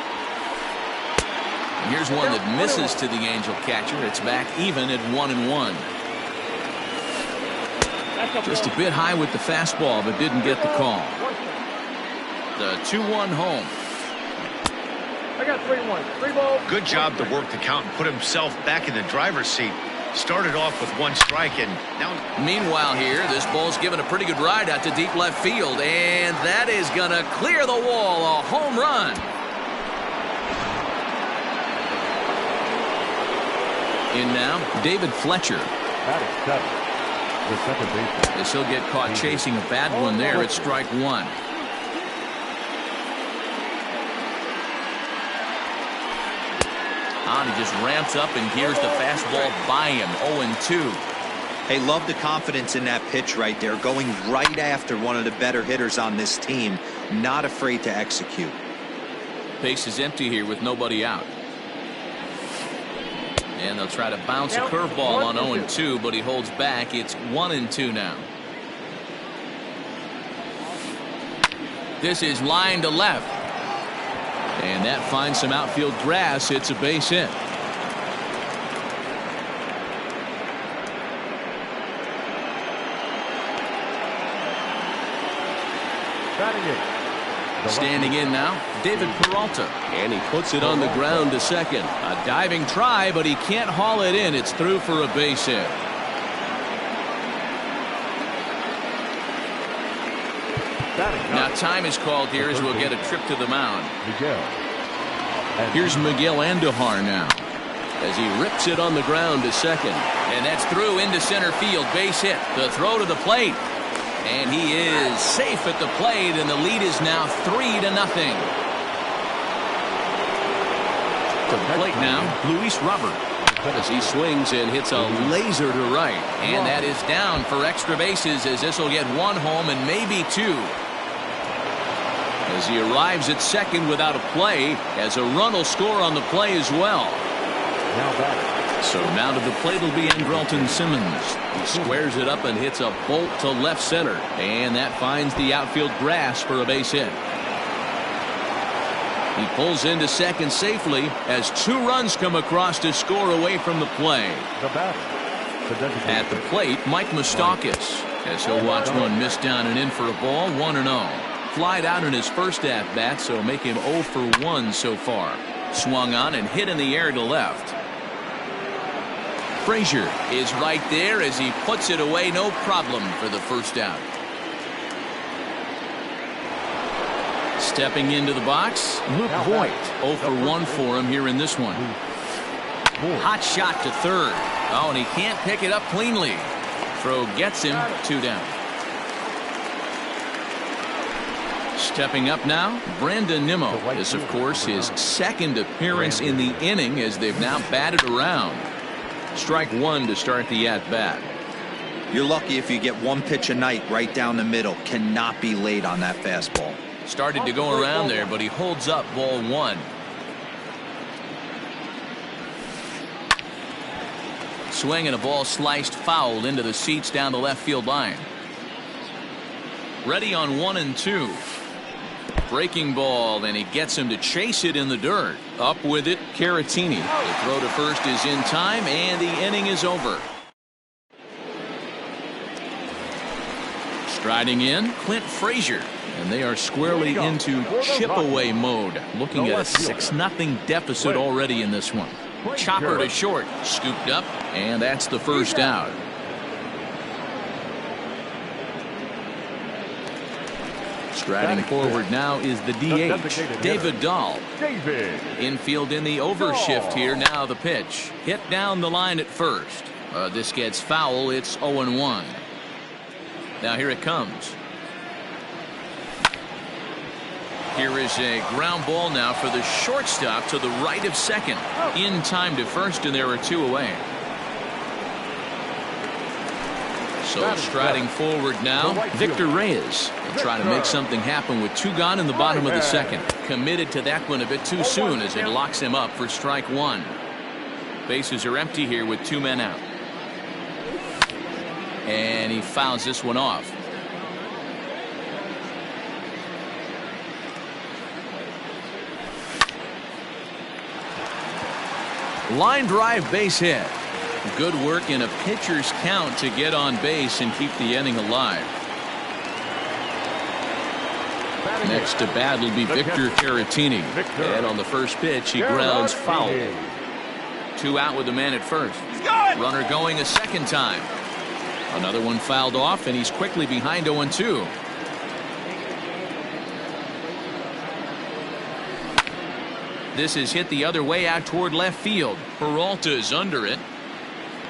And here's one that misses to the Angel catcher. It's back even at 1-1. Just a bit high with the fastball, but didn't get the call. The 2-1 home. I got 3-1. 3 balls. Good job to work the count and put himself back in the driver's seat. Started off with 1 strike and now. Meanwhile here, this ball's given a pretty good ride out to deep left field, and that is going to clear the wall. A home run. In now, David Fletcher. That is 7. The second baseman. As he'll get caught chasing a bad one there at strike 1. He just ramps up and gears the fastball by him. 0-2. Hey, love the confidence in that pitch right there. Going right after one of the better hitters on this team. Not afraid to execute. Base is empty here with nobody out. And they'll try to bounce a curveball on 0-2, but he holds back. It's 1-2 now. This is line to left. And that finds some outfield grass. It's a base hit. Standing in now, David Peralta. And he puts it on the ground to second. A diving try, but he can't haul it in. It's through for a base hit. Now time is called here as we'll get a trip to the mound. Here's Miguel Andujar now as he rips it on the ground to second. And that's through into center field. Base hit. The throw to the plate. And he is safe at the plate, and the lead is now 3-0. To the plate now, Luis Robert. As he swings and hits a laser to right. And that is down for extra bases as this will get 1 home and maybe 2. As he arrives at second without a play, as a run will score on the play as well. So now to the plate will be Andrelton Simmons. He squares it up and hits a bolt to left center. And that finds the outfield grass for a base hit. He pulls into second safely as 2 runs come across to score away from the play. At the plate, Mike Moustakas, as he'll watch one miss down and in for a ball. 1-0. Flied out in his first at-bat, so make him 0 for 1 so far. Swung on and hit in the air to left. Frazier is right there as he puts it away, no problem for the first out. Stepping into the box, Luke Voit. 0 for 1 for him here in this one. Hot shot to third. Oh, and he can't pick it up cleanly. Throw gets him 2 down. Stepping up now, Brandon Nimmo. This, of course, his second appearance in the inning as they've now batted around. Strike 1 to start the at-bat. You're lucky if you get 1 pitch a night right down the middle. Cannot be late on that fastball. Started to go around there, but he holds up ball 1. Swing and a ball sliced foul into the seats down the left field line. Ready on 1-2. Breaking ball, and he gets him to chase it in the dirt. Up with it, Caratini. The throw to first is in time, and the inning is over. Striding in, Clint Frazier. And they are squarely into chip-away mode. Looking at a 6-0 deficit already in this one. Chopper to short. Scooped up, and that's the first out. Striding forward now is the DH, David Dahl. Infield in the overshift here. Now the pitch. Hit down the line at first. This gets foul. It's 0-1. Now here it comes. Here is a ground ball now for the shortstop to the right of second. In time to first, and there are 2 away. So striding forward now, Victor Reyes. He'll try to make something happen with 2 gone in the bottom of the second. Committed to that one a bit too soon as it locks him up for strike 1. Bases are empty here with 2 men out. And he fouls this one off. Line drive base hit. Good work in a pitcher's count to get on base and keep the inning alive. Next to bat will be Victor Caratini. And on the first pitch, he grounds foul. 2 out with the man at first. Runner going a second time. Another one fouled off, and he's quickly behind 0-2. This is hit the other way out toward left field. Peralta is under it.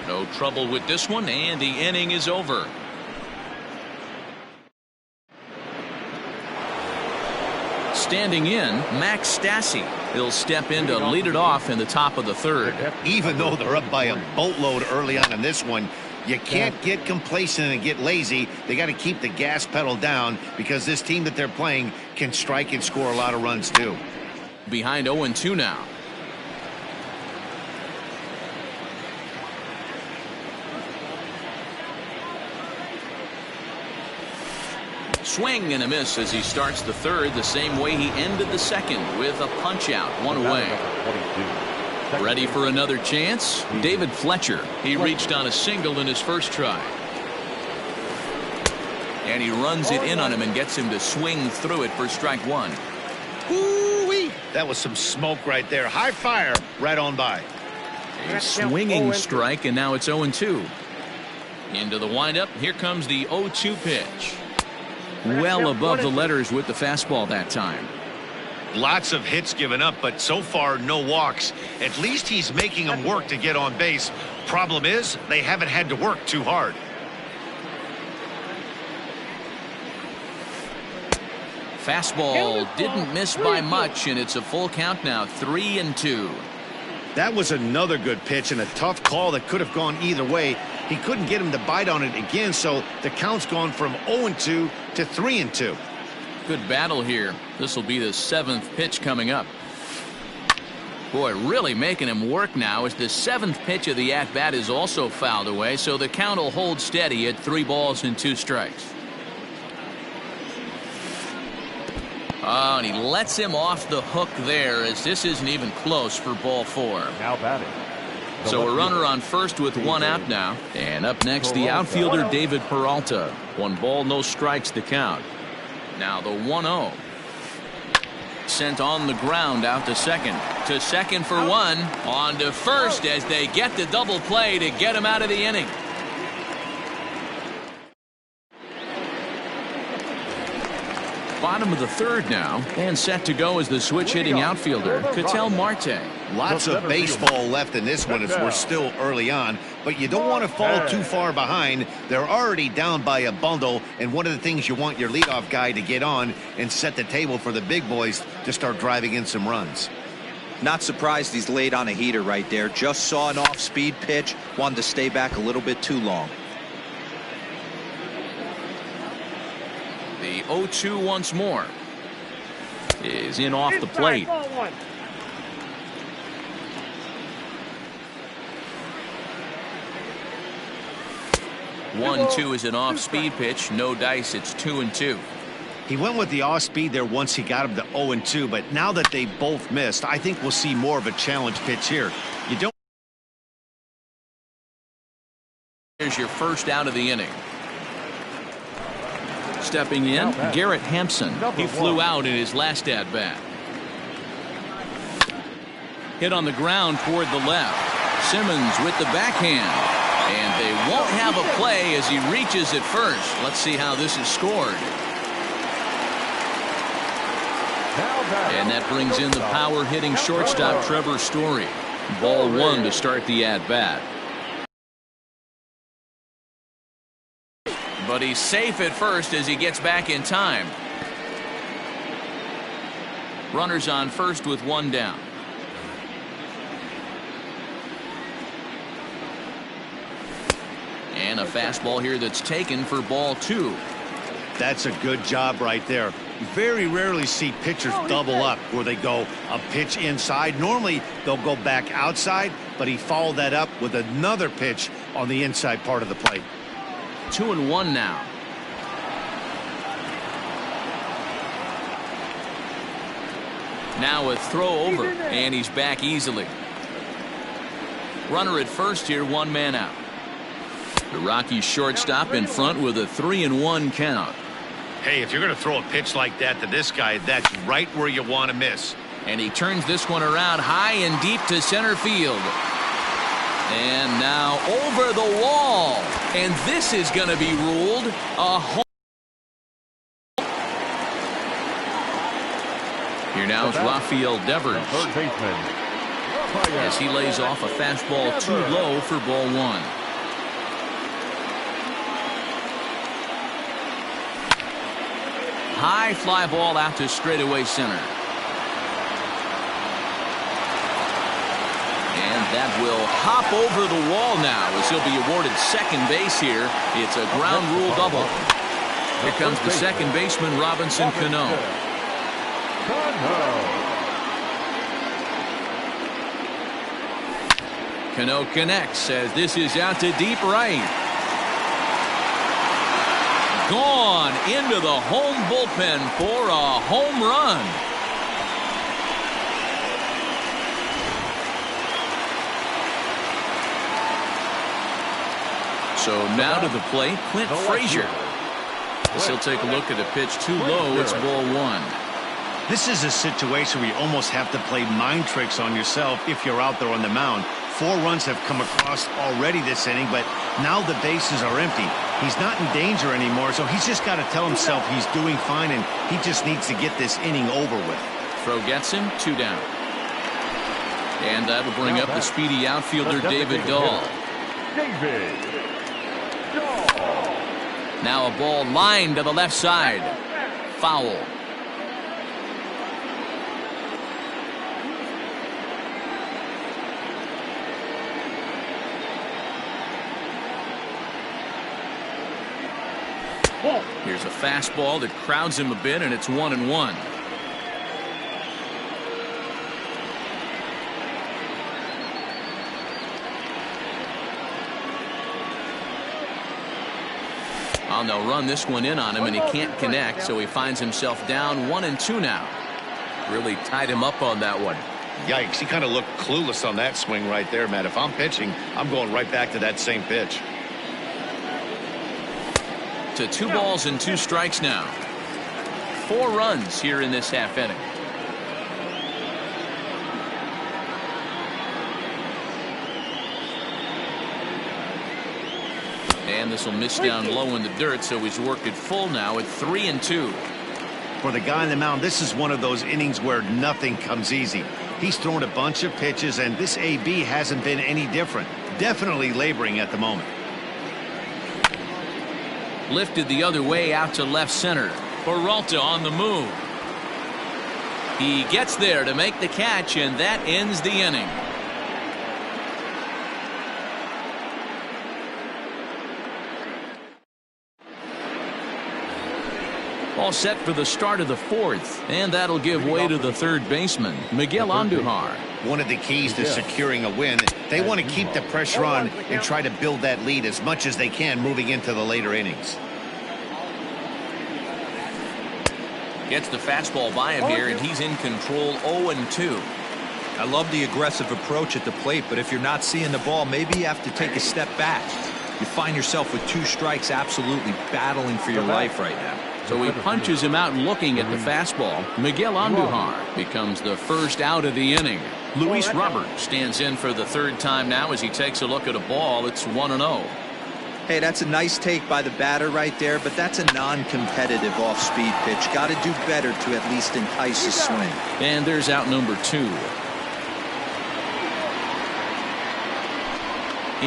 No trouble with this one, and the inning is over. Standing in, Max Stassi. He'll step in to lead it off in the top of the 3rd. Even though they're up by a boatload early on in this one, you can't get complacent and get lazy. They got to keep the gas pedal down because this team that they're playing can strike and score a lot of runs too. Behind 0-2 now. Swing and a miss as he starts the 3rd the same way he ended the 2nd with a punch out, 1 away. Ready for another chance? David Fletcher. He reached on a single in his first try. And he runs it in on him and gets him to swing through it for strike 1. Ooh-wee. That was some smoke right there. High fire right on by. A swinging strike, and now it's 0-2. Into the windup. Here comes the 0-2 pitch. Well above the letters with the fastball that time. Lots of hits given up, but so far no walks. At least he's making them work to get on base. Problem is, they haven't had to work too hard. Fastball didn't miss by much, and it's a full count now, 3-2. That was another good pitch and a tough call that could have gone either way. He couldn't get him to bite on it again, so the count's gone from 0-2 to 3-2. Good battle here. This will be the 7th pitch coming up. Boy, really making him work now as the 7th pitch of the at-bat is also fouled away, so the count will hold steady at 3 balls and 2 strikes. Oh, and he lets him off the hook there as this isn't even close for ball 4. Now batting. So a runner on first with 1 out now. And up next, the outfielder David Peralta. 1 ball, no strikes to count. Now the 1-0. Sent on the ground out to second. To second for 1. On to first as they get the double play to get him out of the inning. Bottom of the 3rd now, and set to go as the switch-hitting outfielder, Ketel Marte. Lots of baseball left in this one as we're still early on, but you don't want to fall too far behind. They're already down by a bundle, and one of the things you want your leadoff guy to get on and set the table for the big boys to start driving in some runs. Not surprised he's laid on a heater right there. Just saw an off-speed pitch, wanted to stay back a little bit too long. The 0-2 once more is in off the plate. 1-2 is an off-speed pitch. No dice. It's 2-2. He went with the off-speed there once he got him to 0-2, but now that they both missed, I think we'll see more of a challenge pitch here. You don't. Here's your first out of the inning. Stepping in, Garrett Hampson. He flew out in his last at-bat. Hit on the ground toward the left. Simmons with the backhand. And they won't have a play as he reaches at first. Let's see how this is scored. And that brings in the power-hitting shortstop Trevor Story. Ball 1 to start the at-bat. But he's safe at first as he gets back in time. Runners on first with one down. And a fastball here that's taken for ball 2. That's a good job right there. You very rarely see pitchers double up where they go a pitch inside. Normally they'll go back outside, but he followed that up with another pitch on the inside part of the plate. 2-1 now. Now a throw over, and he's back easily. Runner at first here, one man out. The Rockies shortstop in front with a 3-1 count. Hey, if you're going to throw a pitch like that to this guy, that's right where you want to miss. And he turns this one around high and deep to center field. And now over the wall. And this is going to be ruled a home. Here now is Rafael Devers. Third baseman. As he lays off a fastball too low for ball 1. High fly ball out to straightaway center. And that will hop over the wall now as he'll be awarded second base here. It's a ground rule double. Here comes the second baseman, Robinson Cano. Cano connects as this is out to deep right. Gone into the home bullpen for a home run. So now to the plate, Clint Frazier. As he'll take a look at a pitch too low. It's ball 1. This is a situation where you almost have to play mind tricks on yourself if you're out there on the mound. 4 runs have come across already this inning, but now the bases are empty. He's not in danger anymore, so he's just got to tell himself he's doing fine, and he just needs to get this inning over with. Throw gets him, 2 down. And that'll bring up the speedy outfielder David Dahl. Now a ball lined to the left side. Foul. Here's a fastball that crowds him a bit, and it's 1-1. Well, they'll run this one in on him, and he can't connect, so he finds himself down 1-2 now. Really tied him up on that one. Yikes, he kind of looked clueless on that swing right there, Matt. If I'm pitching, I'm going right back to that same pitch. To 2 balls and 2 strikes now. 4 runs here in this half inning. And this will miss down low in the dirt, so he's worked it full now at 3-2. For the guy on the mound, this is one of those innings where nothing comes easy. He's thrown a bunch of pitches, and this AB hasn't been any different. Definitely laboring at the moment. Lifted the other way out to left center. Peralta on the move. He gets there to make the catch, and that ends the inning. All set for the start of the 4th, and that'll give way to the third baseman, Miguel Andujar. One of the keys to securing a win, they want to keep the pressure on and try to build that lead as much as they can moving into the later innings. Gets the fastball by him here, and he's in control 0-2. I love the aggressive approach at the plate, but if you're not seeing the ball, maybe you have to take a step back. You find yourself with 2 strikes absolutely battling for your life right now. So he punches him out looking at the fastball. Miguel Andujar becomes the first out of the inning. Luis Robert stands in for the 3rd time now as he takes a look at a ball. It's 1-0. Hey, that's a nice take by the batter right there, but that's a non-competitive off-speed pitch. Got to do better to at least entice a swing. And there's out number 2.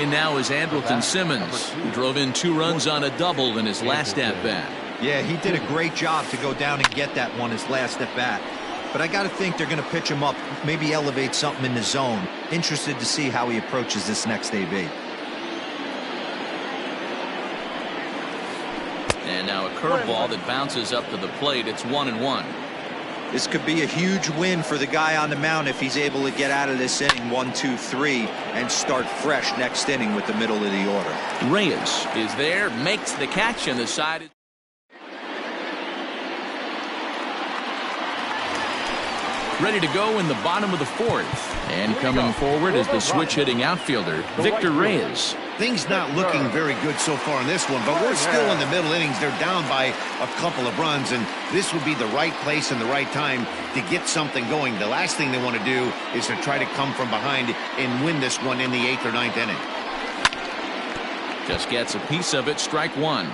In now is Andrelton Simmons, who drove in 2 runs on a double in his last at-bat. Yeah, he did a great job to go down and get that one his last at bat. but I got to think they're going to pitch him up, maybe elevate something in the zone. Interested to see how he approaches this next AB. And now a curveball that bounces up to the plate. It's 1-1. This could be a huge win for the guy on the mound if he's able to get out of this inning 1, 2, 3 and start fresh next inning with the middle of the order. Reyes is there, makes the catch, and the side is ready to go in the bottom of the fourth. And coming forward is the switch-hitting outfielder, Victor Reyes. Things not looking very good so far in this one, but we're still in the middle innings. They're down by a couple of runs, and this would be the right place and the right time to get something going. The last thing they want to do is to try to come from behind and win this one in the 8th or 9th inning. Just gets a piece of it, strike one.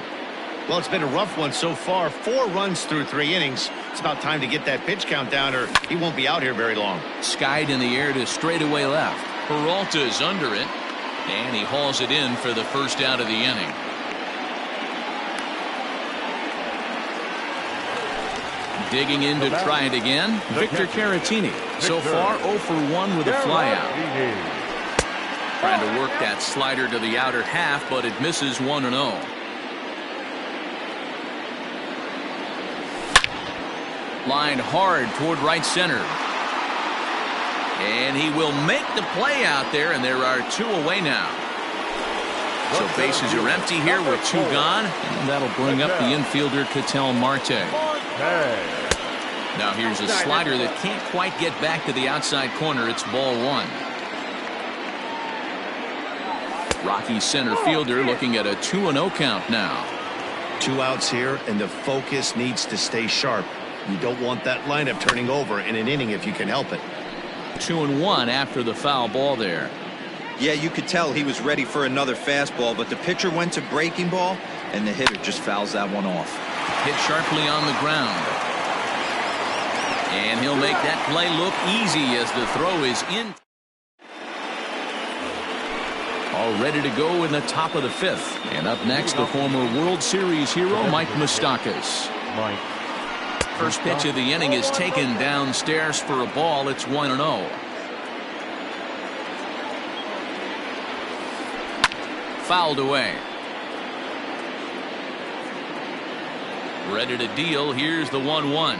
Well, it's been a rough one so far. 4 runs through 3 innings. It's about time to get that pitch count down, or he won't be out here very long. Skied in the air to straightaway left. Peralta is under it, and he hauls it in for the first out of the inning. Digging in to try it again, Victor Caratini. So far 0 for 1 with a flyout. Trying to work that slider to the outer half, but it misses 1-0. Lined hard toward right center. And he will make the play out there, and there are 2 away now. So bases are empty here with 2 gone, and that'll bring up the infielder Ketel Marte. Now here's a slider that can't quite get back to the outside corner. It's ball 1. Rocky center fielder looking at a 2-0 count now. 2 outs here, and the focus needs to stay sharp. You don't want that lineup turning over in an inning if you can help it. 2-1 after the foul ball there. Yeah, you could tell he was ready for another fastball, but the pitcher went to breaking ball, and the hitter just fouls that one off. Hit sharply on the ground. And he'll make that play look easy as the throw is in. All ready to go in the top of the 5th. And up next, the former World Series hero, Mike Moustakas. First pitch of the inning is taken downstairs for a ball. It's 1-0. Fouled away. Ready to deal. Here's the 1-1.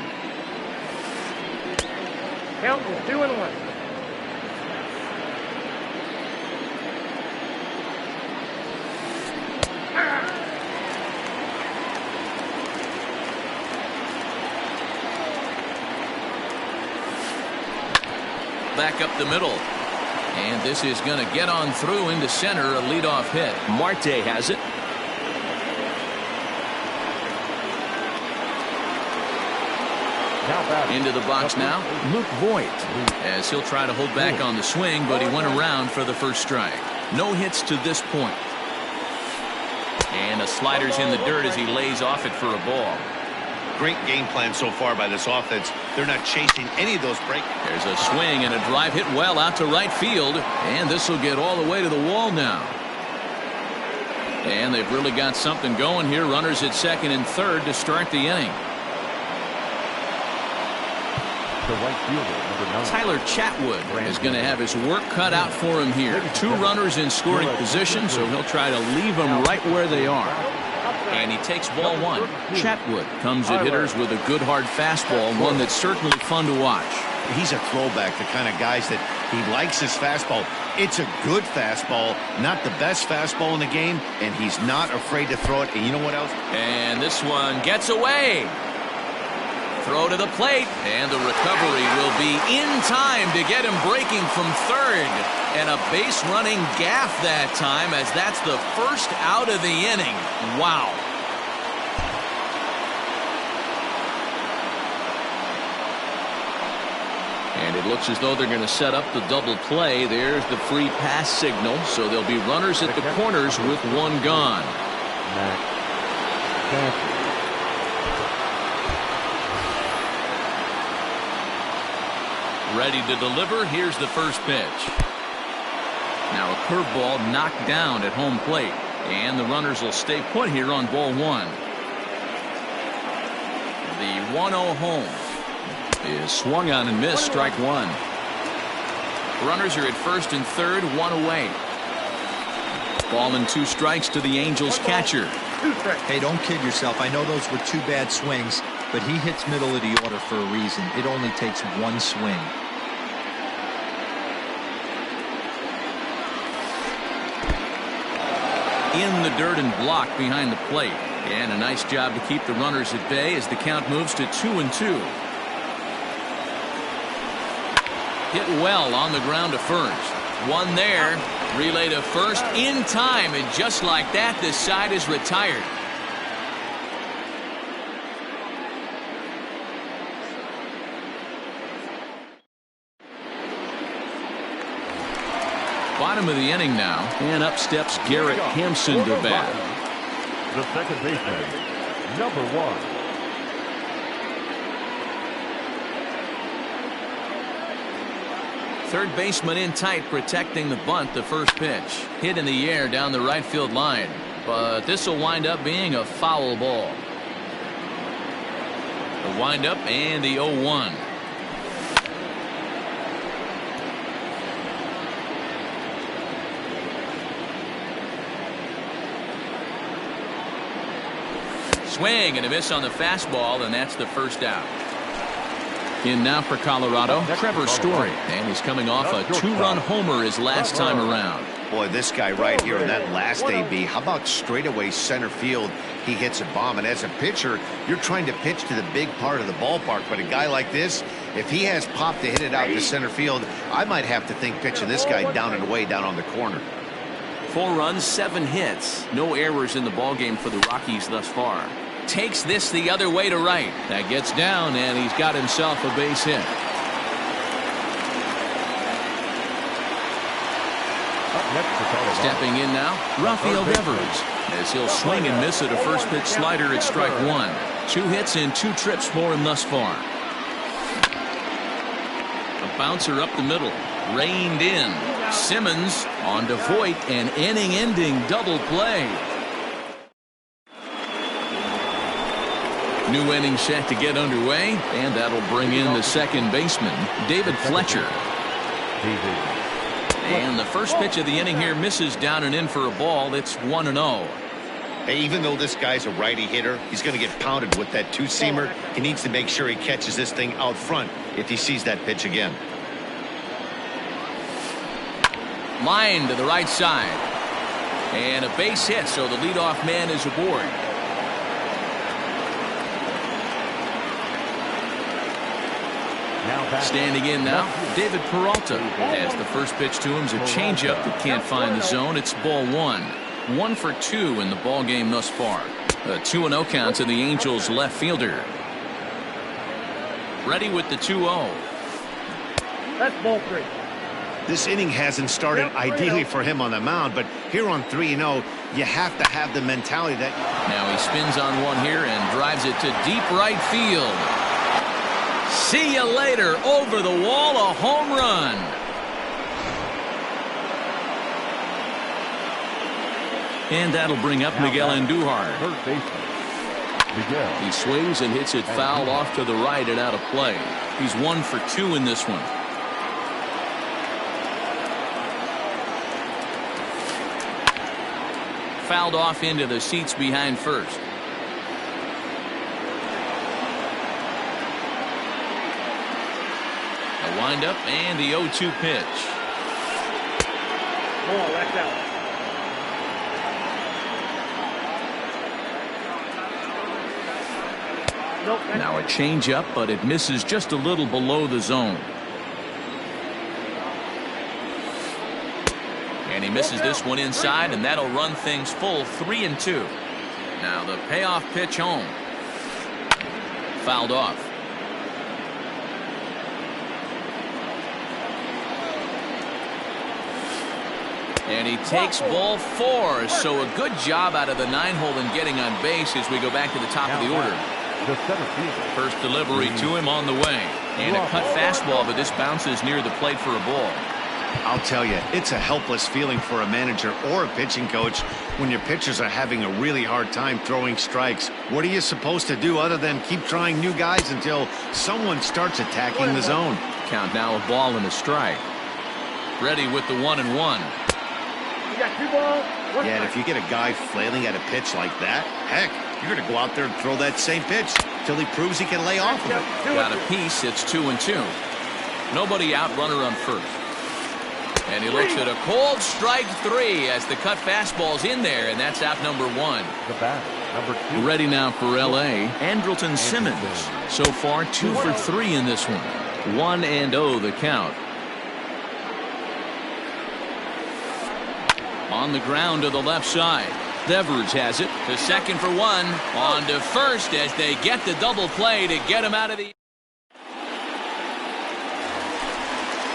Count is 2-1. Back up the middle. And this is going to get on through into center, a leadoff hit. Marte has it. Into the box now, Luke Voigt, as he'll try to hold back on the swing, but he went around for the first strike. No hits to this point. And a slider's in the dirt as he lays off it for a ball. Great game plan so far by this offense. They're not chasing any of those breaks. There's a swing and a drive hit well out to right field, and this will get all the way to the wall now. And they've really got something going here. Runners at second and third to start the inning. The right fielder, number 9. Tyler Chatwood is going to have his work cut out for him here. 2 runners in scoring position, so he'll try to leave them right where they are. And he takes ball 1. Chatwood comes at hitters with a good hard fastball, one that's certainly fun to watch. He's a throwback, the kind of guys that he likes his fastball. It's a good fastball, not the best fastball in the game, and he's not afraid to throw it. And you know what else? And this one gets away. Throw to the plate, and the recovery will be in time to get him breaking from third. And a base running gaff that time, as that's the first out of the inning. Wow. And it looks as though they're going to set up the double play. There's the free pass signal, so there'll be runners at the corners with 1 gone. Ready to deliver. Here's the first pitch. Now a curveball knocked down at home plate, and the runners will stay put here on ball 1. The 1-0 home. is swung on and missed. Strike one. Runners are at first and third, one away. Ball and 2 strikes to the Angels catcher. Hey, don't kid yourself. I know those were 2 bad swings, but he hits middle of the order for a reason. It only takes 1 swing. In the dirt and blocked behind the plate. And a nice job to keep the runners at bay as the count moves to 2-2. Hit well on the ground to first. One there. Relay to first in time, and just like that, this side is retired. Bottom of the inning now, and up steps Garrett Hampson to bat. The second baseman, number 1. Third baseman in tight, protecting the bunt. The first pitch hit in the air down the right field line, but this will wind up being a foul ball. The windup and the 0-1. Swing and a miss on the fastball, and that's the first out. In now for Colorado, Trevor Story, and he's coming off a 2-run homer his last time around. Boy, this guy right here in that last AB, how about straightaway center field? He hits a bomb, and as a pitcher, you're trying to pitch to the big part of the ballpark, but a guy like this, if he has pop to hit it out to center field, I might have to think pitching this guy down and away down on the corner. 4 runs, 7 hits. No errors in the ballgame for the Rockies thus far. Takes this the other way to right. That gets down, and he's got himself a base hit. Stepping in now, Rafael Devers, as he'll swing and miss at a first pitch slider at strike 1. 2 hits and 2 trips for him thus far. A bouncer up the middle, reined in. Simmons on to Voit, an inning-ending double play. New inning set to get underway, and that'll bring in the second baseman, David Fletcher. And the first pitch of the inning here misses down and in for a ball. It's 1-0. Hey, even though this guy's a righty hitter, he's going to get pounded with that 2-seamer. He needs to make sure he catches this thing out front if he sees that pitch again. Line to the right side. And a base hit, so the leadoff man is aboard. Standing in now, David Peralta, as the first pitch to him is a changeup that can't find the zone. It's ball 1. 1 for 2 in the ball game thus far. A 2-0 count to the Angels left fielder. Ready with the 2-0. That's ball 3. This inning hasn't started ideally for him on the mound, but here on 3-0, you have to have the mentality that... Now he spins on one here and drives it to deep right field. See you later. Over the wall, a home run. And that'll bring up Miguel Andujar. He swings and hits it foul off to the right and out of play. He's 1 for 2 in this one. Fouled off into the seats behind first. A windup and the 0-2 pitch. Oh, that's out. Nope, now a changeup, but it misses just a little below the zone. And he misses this one inside, and that'll run things full 3-2. Now the payoff pitch home. Fouled off. And he takes ball 4, so a good job out of the 9-hole in getting on base as we go back to the top of the order. First delivery to him on the way. And a cut fastball, but this bounces near the plate for a ball. I'll tell you, it's a helpless feeling for a manager or a pitching coach when your pitchers are having a really hard time throwing strikes. What are you supposed to do other than keep trying new guys until someone starts attacking the zone? Count now, a ball and a strike. Ready with the 1-1. You got 2 balls, 1 Yeah, and strike. if you get a guy flailing at a pitch like that, heck, you're going to go out there and throw that same pitch till he proves he can lay off of it. Got a piece. It's 2-2. Nobody out, runner on first. And he looks at a cold strike 3 as the cut fastball's in there, and that's out number 1. The batter, number 2. Ready now for L.A., Andrelton Simmons. So far, 2 for 3 in this one. 1-0 the count. On the ground to the left side. Devers has it to second for 1. On to first as they get the double play to get him out of the...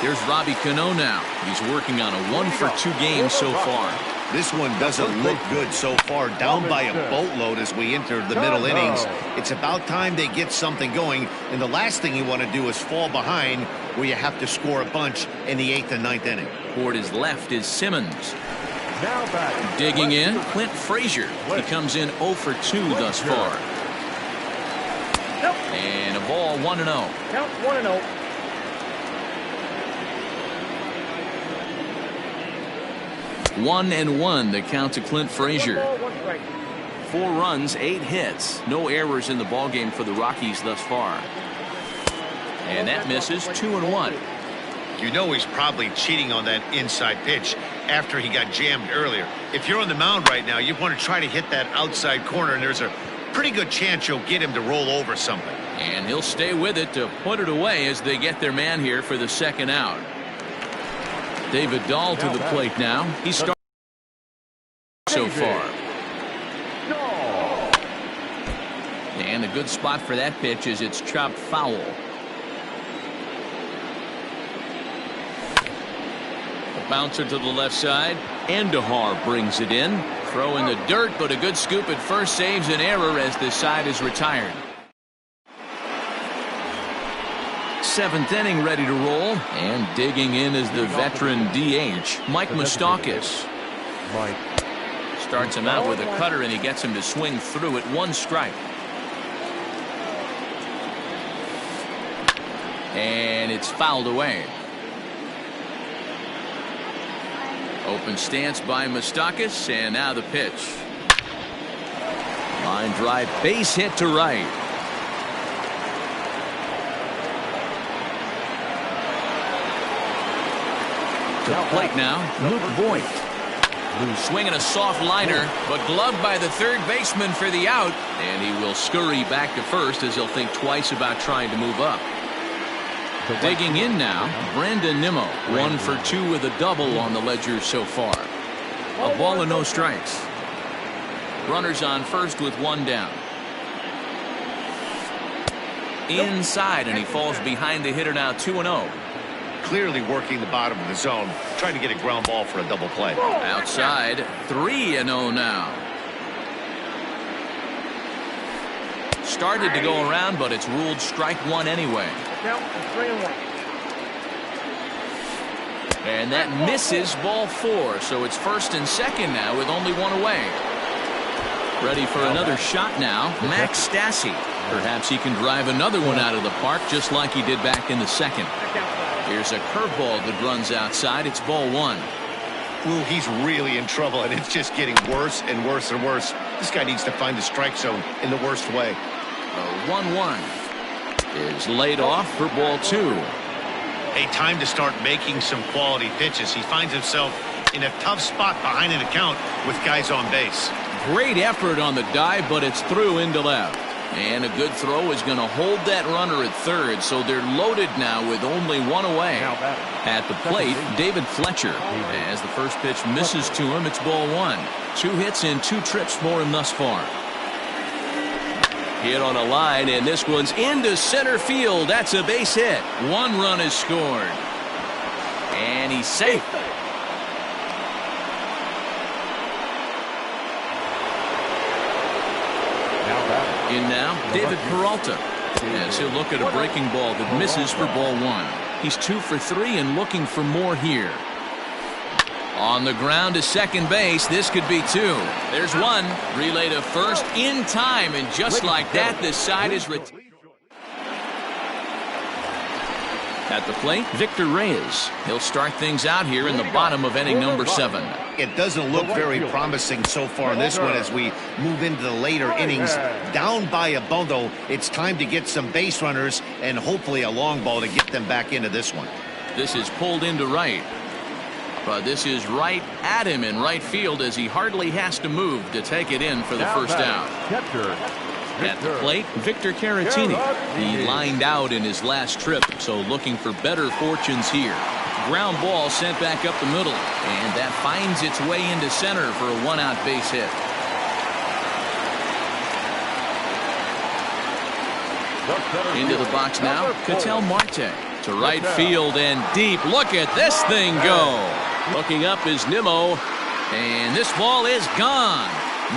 Here's Robbie Cano now. He's working on a 1-for-2 game so far. This one doesn't look good so far, down by a boatload as we enter the middle innings. It's about time they get something going, and the last thing you want to do is fall behind where you have to score a bunch in the 8th and 9th inning. Toward his left is Simmons. Now batting. Digging in, Clint Frazier. He comes in 0 for 2 thus far. And a ball 1-0. Count 1-0. 1-1 the count to Clint Frazier. 1 ball, 1 strike. 4 runs, 8 hits. No errors in the ballgame for the Rockies thus far. And that misses. 2-1. You know he's probably cheating on that inside pitch after he got jammed earlier. If you're on the mound right now, you want to try to hit that outside corner, and there's a pretty good chance you'll get him to roll over something. And he'll stay with it to put it away as they get their man here for the second out. David Dahl to the plate now. He starts so far. And a good spot for that pitch is it's chopped foul. A bouncer to the left side. Andahar brings it in. Throw in the dirt, but a good scoop at first saves an error as this side is retired. 7th inning ready to roll, and digging in is the veteran DH, Mike Moustakas. Mike. Starts him out with a cutter, and he gets him to swing through at 1 strike. And it's fouled away. Open stance by Moustakas, and now the pitch. Line drive, base hit to right. To the plate now, Luke Voigt. Swinging a soft liner, but gloved by the third baseman for the out, and he will scurry back to first as he'll think twice about trying to move up. Digging in now, Brandon Nimmo, 1 for 2 with a double on the ledger so far. A ball and no strikes. Runners on first with 1 down. Inside, and he falls behind the hitter now, 2-0. Clearly working the bottom of the zone, trying to get a ground ball for a double play. Outside, 3-0 now. Started to go around, but it's ruled strike 1 anyway. Count is 3-1. And that misses, ball 4. So it's first and second now with only 1 away. Ready for another shot now, Max Stassi. Perhaps he can drive another one out of the park just like he did back in the second. Here's a curveball that runs outside. It's ball 1. Well, he's really in trouble, and it's just getting worse and worse and worse. This guy needs to find the strike zone in the worst way. A 1-1 is laid off for ball 2. A time to start making some quality pitches. He finds himself in a tough spot behind an account with guys on base. Great effort on the dive, but it's through into left. And a good throw is going to hold that runner at third, so they're loaded now with only 1 away. At the plate, David Fletcher. As the first pitch misses to him, it's ball 1. 2 hits and 2 trips for him thus far. Hit on a line, and this one's into center field. That's a base hit. 1 run is scored. And he's safe. In now, David Peralta, as he'll look at a breaking ball that misses for ball 1. He's 2 for 3 and looking for more here. On the ground to second base. This could be 2. There's 1. Relay to first in time, and just like that, this side is retired. At the plate, Victor Reyes. He'll start things out here in the bottom of inning number 7. It doesn't look very promising so far in this one as we move into the later innings. Down by a bundle, it's time to get some base runners and hopefully a long ball to get them back into this one. This is pulled into right. But this is right at him in right field as he hardly has to move to take it in for the first out. At the plate, Victor Caratini. He lined out in his last trip, so looking for better fortunes here. Ground ball sent back up the middle, and that finds its way into center for a 1-out base hit. Into the box now, Ketel Marte. To right field and deep. Look at this thing go. Looking up is Nimmo, and this ball is gone.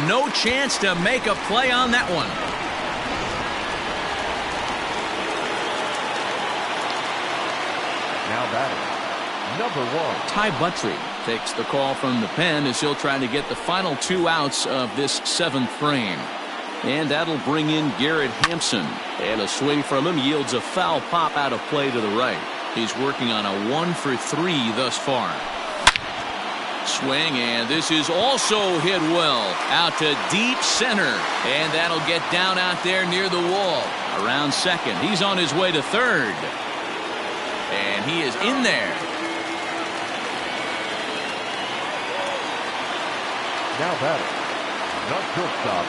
No chance to make a play on that one. Now batting, number 1. Ty Buttrey takes the call from the pen as he'll try to get the final 2 outs of this 7th frame. And that'll bring in Garrett Hampson. And a swing from him yields a foul pop out of play to the right. He's working on a 1 for 3 thus far. Swing, and this is also hit well out to deep center, and that'll get down out there near the wall. Around second, he's on his way to third, and he is in there. Now batting, the shortstop,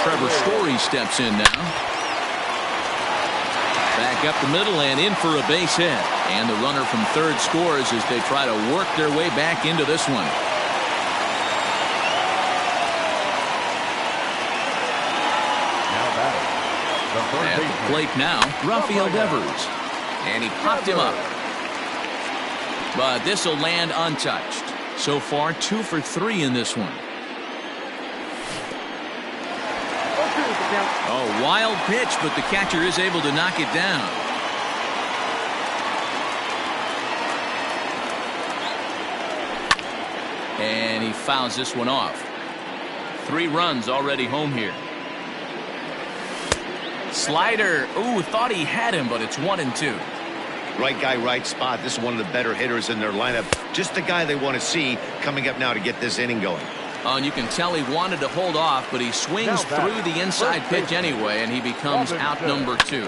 Trevor Story steps in now. Back up the middle and in for a base hit. And the runner from third scores as they try to work their way back into this one. Now batting, the third At baseman, the plate now, Rafael Devers. And he popped him up. But this will land untouched. So far, 2 for 3 in this one. Oh, wild pitch, but the catcher is able to knock it down. And he fouls this one off. 3 runs already home here. Slider. Ooh, thought he had him, but it's 1-2. Right guy, right spot. This is one of the better hitters in their lineup. Just the guy they want to see coming up now to get this inning going. And you can tell he wanted to hold off, but he swings through the inside pitch anyway, and he becomes out number 2.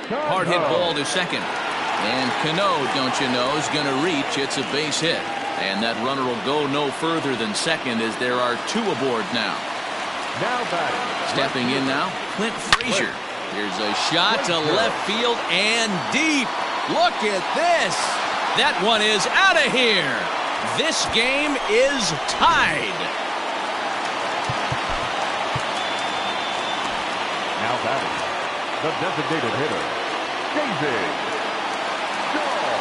Hard hit ball to second. And Cano, don't you know, is going to reach. It's a base hit. And that runner will go no further than second as there are 2 aboard now. now batting, Stepping in now, Clint Frazier. Here's a shot to left field and deep. Look at this. That one is out of here. This game is tied. now batting, the designated hitter, David Dahl.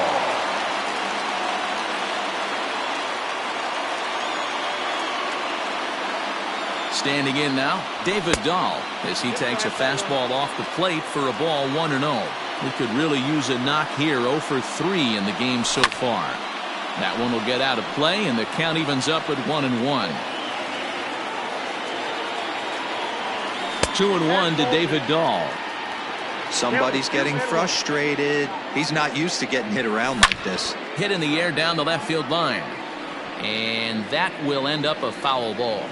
Standing in now, David Dahl, as he takes a fastball off the plate for a ball 1-0. We could really use a knock here. 0 for 3 in the game so far. That one will get out of play, and the count evens up at 1-1. 2-1 to David Dahl. Somebody's getting frustrated. He's not used to getting hit around like this. Hit in the air down the left field line. And that will end up a foul ball.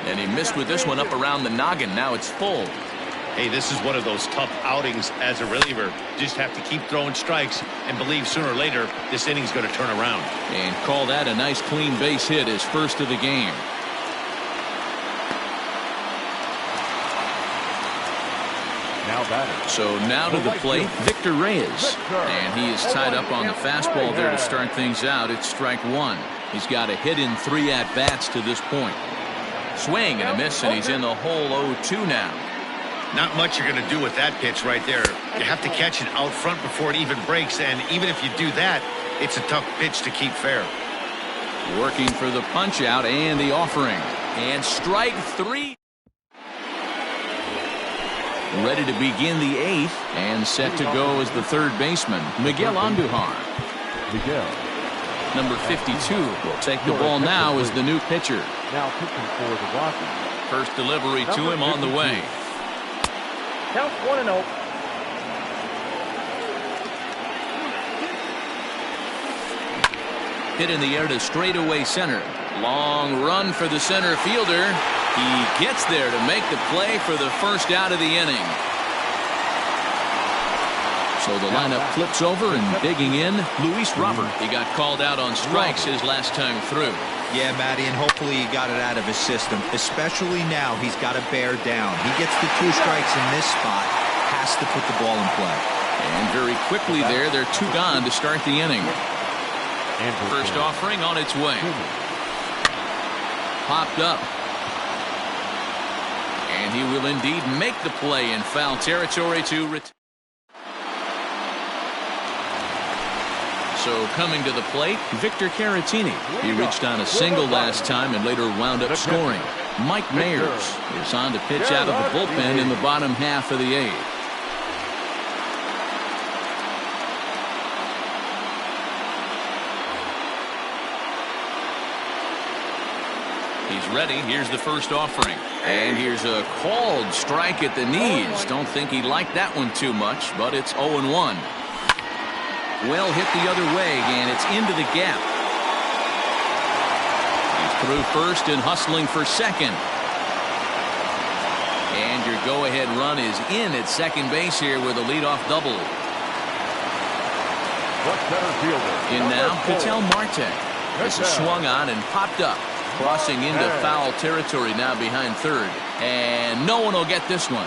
And he missed with this one up around the noggin. Now it's full. Hey, this is one of those tough outings as a reliever. Just have to keep throwing strikes and believe sooner or later this inning's going to turn around. And call that a nice clean base hit, his first of the game. Now batting, So now to the plate, Victor Reyes. And he is tied up on the fastball there to start things out. It's strike 1. He's got a hit in 3 at-bats to this point. Swing and a miss, and he's in the hole 0-2 now. Not much you're going to do with that pitch right there. You have to catch it out front before it even breaks, and even if you do that, it's a tough pitch to keep fair. Working for the punch out and the offering. And strike 3. Ready to begin the 8th and set to go as the third baseman, Miguel Andujar. Miguel. Number 52 will take the ball now as the new pitcher. Now pitching for the Rockies. First delivery to him on the way. Count 1-0. Hit in the air to straightaway center. Long run for the center fielder. He gets there to make the play for the first out of the inning. So the lineup flips over and digging in, Luis Robert. He got called out on strikes his last time through. Yeah, Matty, and hopefully he got it out of his system. Especially now, he's got to bear down. He gets the 2 strikes in this spot, has to put the ball in play. And very quickly there, they're 2 gone to start the inning. First offering on its way. Popped up. And he will indeed make the play in foul territory to return. So coming to the plate, Victor Caratini. He reached on a single last time and later wound up scoring. Mike Mayers is on to pitch out of the bullpen in the bottom half of the 8th. He's ready. Here's the first offering. And here's a called strike at the knees. Don't think he liked that one too much, but it's 0-1. Well hit the other way, and it's into the gap. He's through first and hustling for second. And your go-ahead run is in at second base here with a leadoff double. In now, Ketel Marte. This is swung on and popped up. Crossing into foul territory now behind third. And no one will get this one.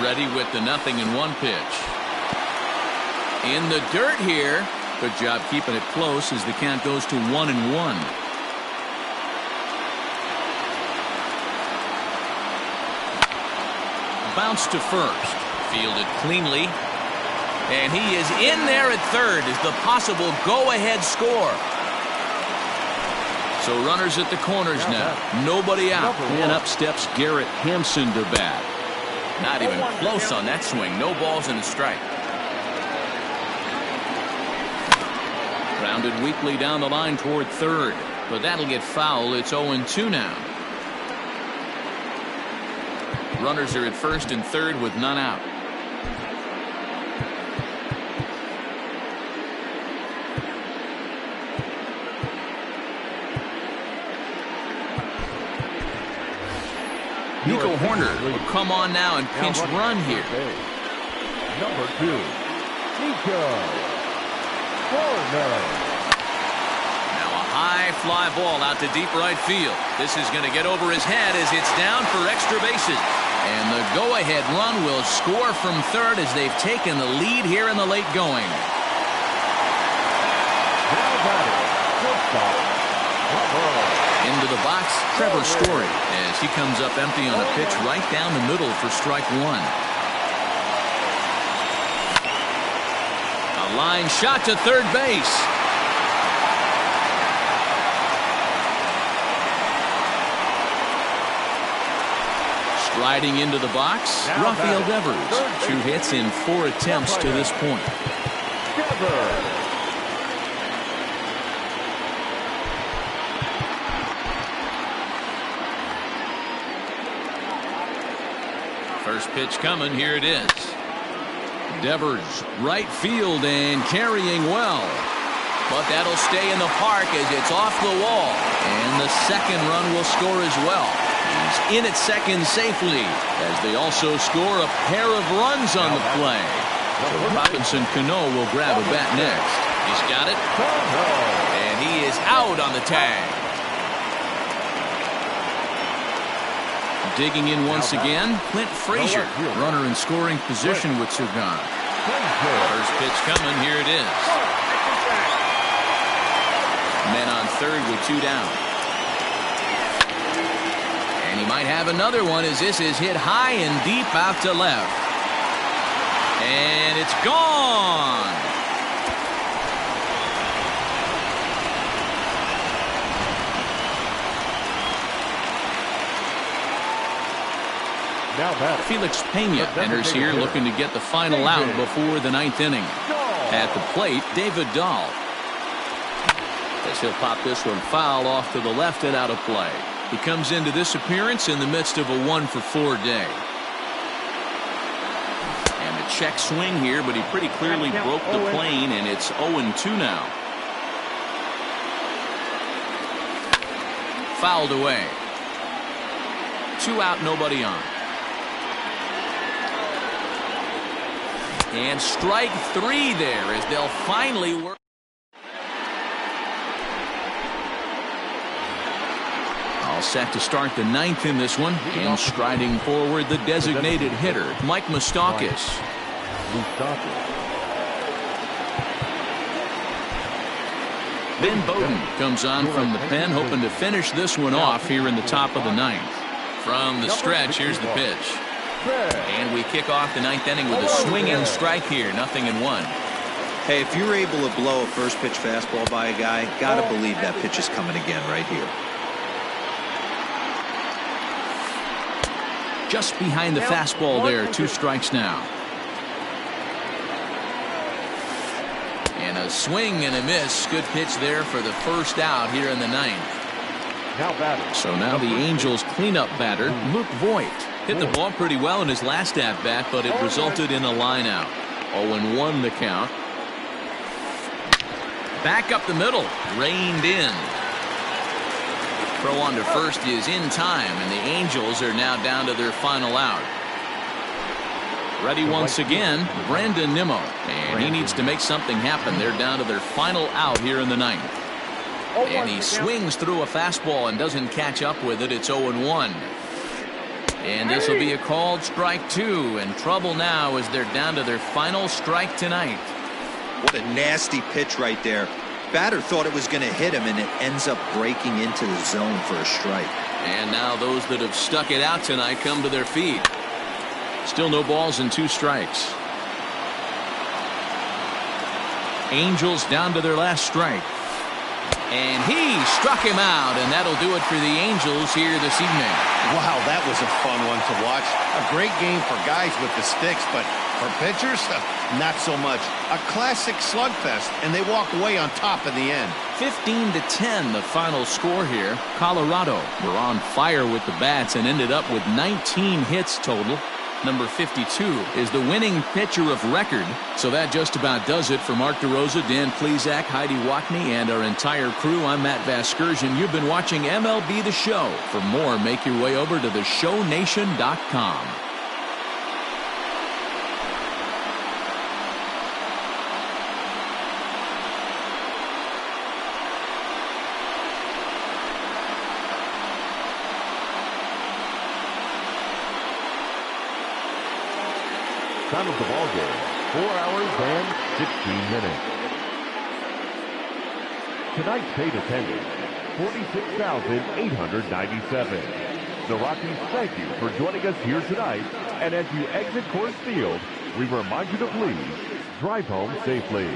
Ready with the 0-1 pitch. In the dirt here. Good job keeping it close as the count goes to 1-1. Bounce to first. Fielded cleanly. And he is in there at third as the possible go-ahead score. So runners at the corners now. Nobody out. And up steps Garrett Hampson to bat. Not even close on that swing. No balls and a strike. Grounded weakly down the line toward third. But that'll get foul. It's 0-2 now. Runners are at first and third with none out. Nico Horner will come on now and pinch run here. Number 2, Nico Horner. Now a high fly ball out to deep right field. This is going to get over his head as it's down for extra bases. And the go-ahead run will score from third as they've taken the lead here in the late going. Into the box, Trevor Story, as he comes up empty on a pitch right down the middle for strike 1. A line shot to third base. Striding into the box, Rafael Devers. 2 hits in 4 attempts to this point. First pitch coming. Here it is. Devers, right field and carrying well. But that'll stay in the park as it's off the wall. And the second run will score as well. He's in at second safely as they also score a pair of runs on the play. So Robinson Cano will grab a bat next. He's got it. And he is out on the tag. Digging in once again, Clint Frazier, runner in scoring position with 2 gone. First pitch coming. Here it is. Men on third with 2 down. And he might have another one as this is hit high and deep out to left. And it's gone. Now batting. Felix Pena enters here looking to get the final out before the 9th inning. At the plate, David Dahl. As he'll pop this one foul off to the left and out of play. He comes into this appearance in the midst of a 1-for-4 day. And a check swing here, but he pretty clearly broke the plane, and it's 0-2 now. Fouled away. 2 out, nobody on. And strike 3 there as they'll finally work. All set to start the 9th in this one. And striding forward, the designated hitter, Mike Moustakas. Ben Bowden comes on from the pen, hoping to finish this one off here in the top of the 9th. From the stretch, here's the pitch. And we kick off the 9th inning with a swinging strike here, 0-1. Hey, if you're able to blow a first pitch fastball by a guy, gotta believe that pitch is coming again right here. Just behind the fastball there, 2 strikes now. And a swing and a miss. Good pitch there for the first out here in the 9th. So now the Angels cleanup batter, Luke Voit. Hit the ball pretty well in his last at-bat, but it resulted in a line out. 0-1 the count. Back up the middle, reined in. Throw on to first is in time, and the Angels are now down to their final out. Ready once again, Brandon Nimmo, and he needs to make something happen. They're down to their final out here in the 9th. And he swings through a fastball and doesn't catch up with it. It's 0-1. And this will be a called strike 2, and trouble now as they're down to their final strike tonight. What a nasty pitch right there. Batter thought it was going to hit him, and it ends up breaking into the zone for a strike. And now those that have stuck it out tonight come to their feet. Still no balls and 2 strikes. Angels down to their last strike. And he struck him out, and that'll do it for the Angels here this evening. Wow, that was a fun one to watch. A great game for guys with the sticks, but for pitchers, not so much. A classic slugfest, and they walk away on top in the end. 15-10 the final score here. Colorado were on fire with the bats and ended up with 19 hits total. Number 52 is the winning pitcher of record. So that just about does it for Mark DeRosa, Dan Plesac, Heidi Watney, and our entire crew. I'm Matt Vasgersian. You've been watching MLB The Show. For more, make your way over to theshownation.com. Time of the ball game, 4 hours and 16 minutes. Tonight's paid attendance, 46,897. The Rockies thank you for joining us here tonight, and as you exit Coors Field, we remind you to please drive home safely.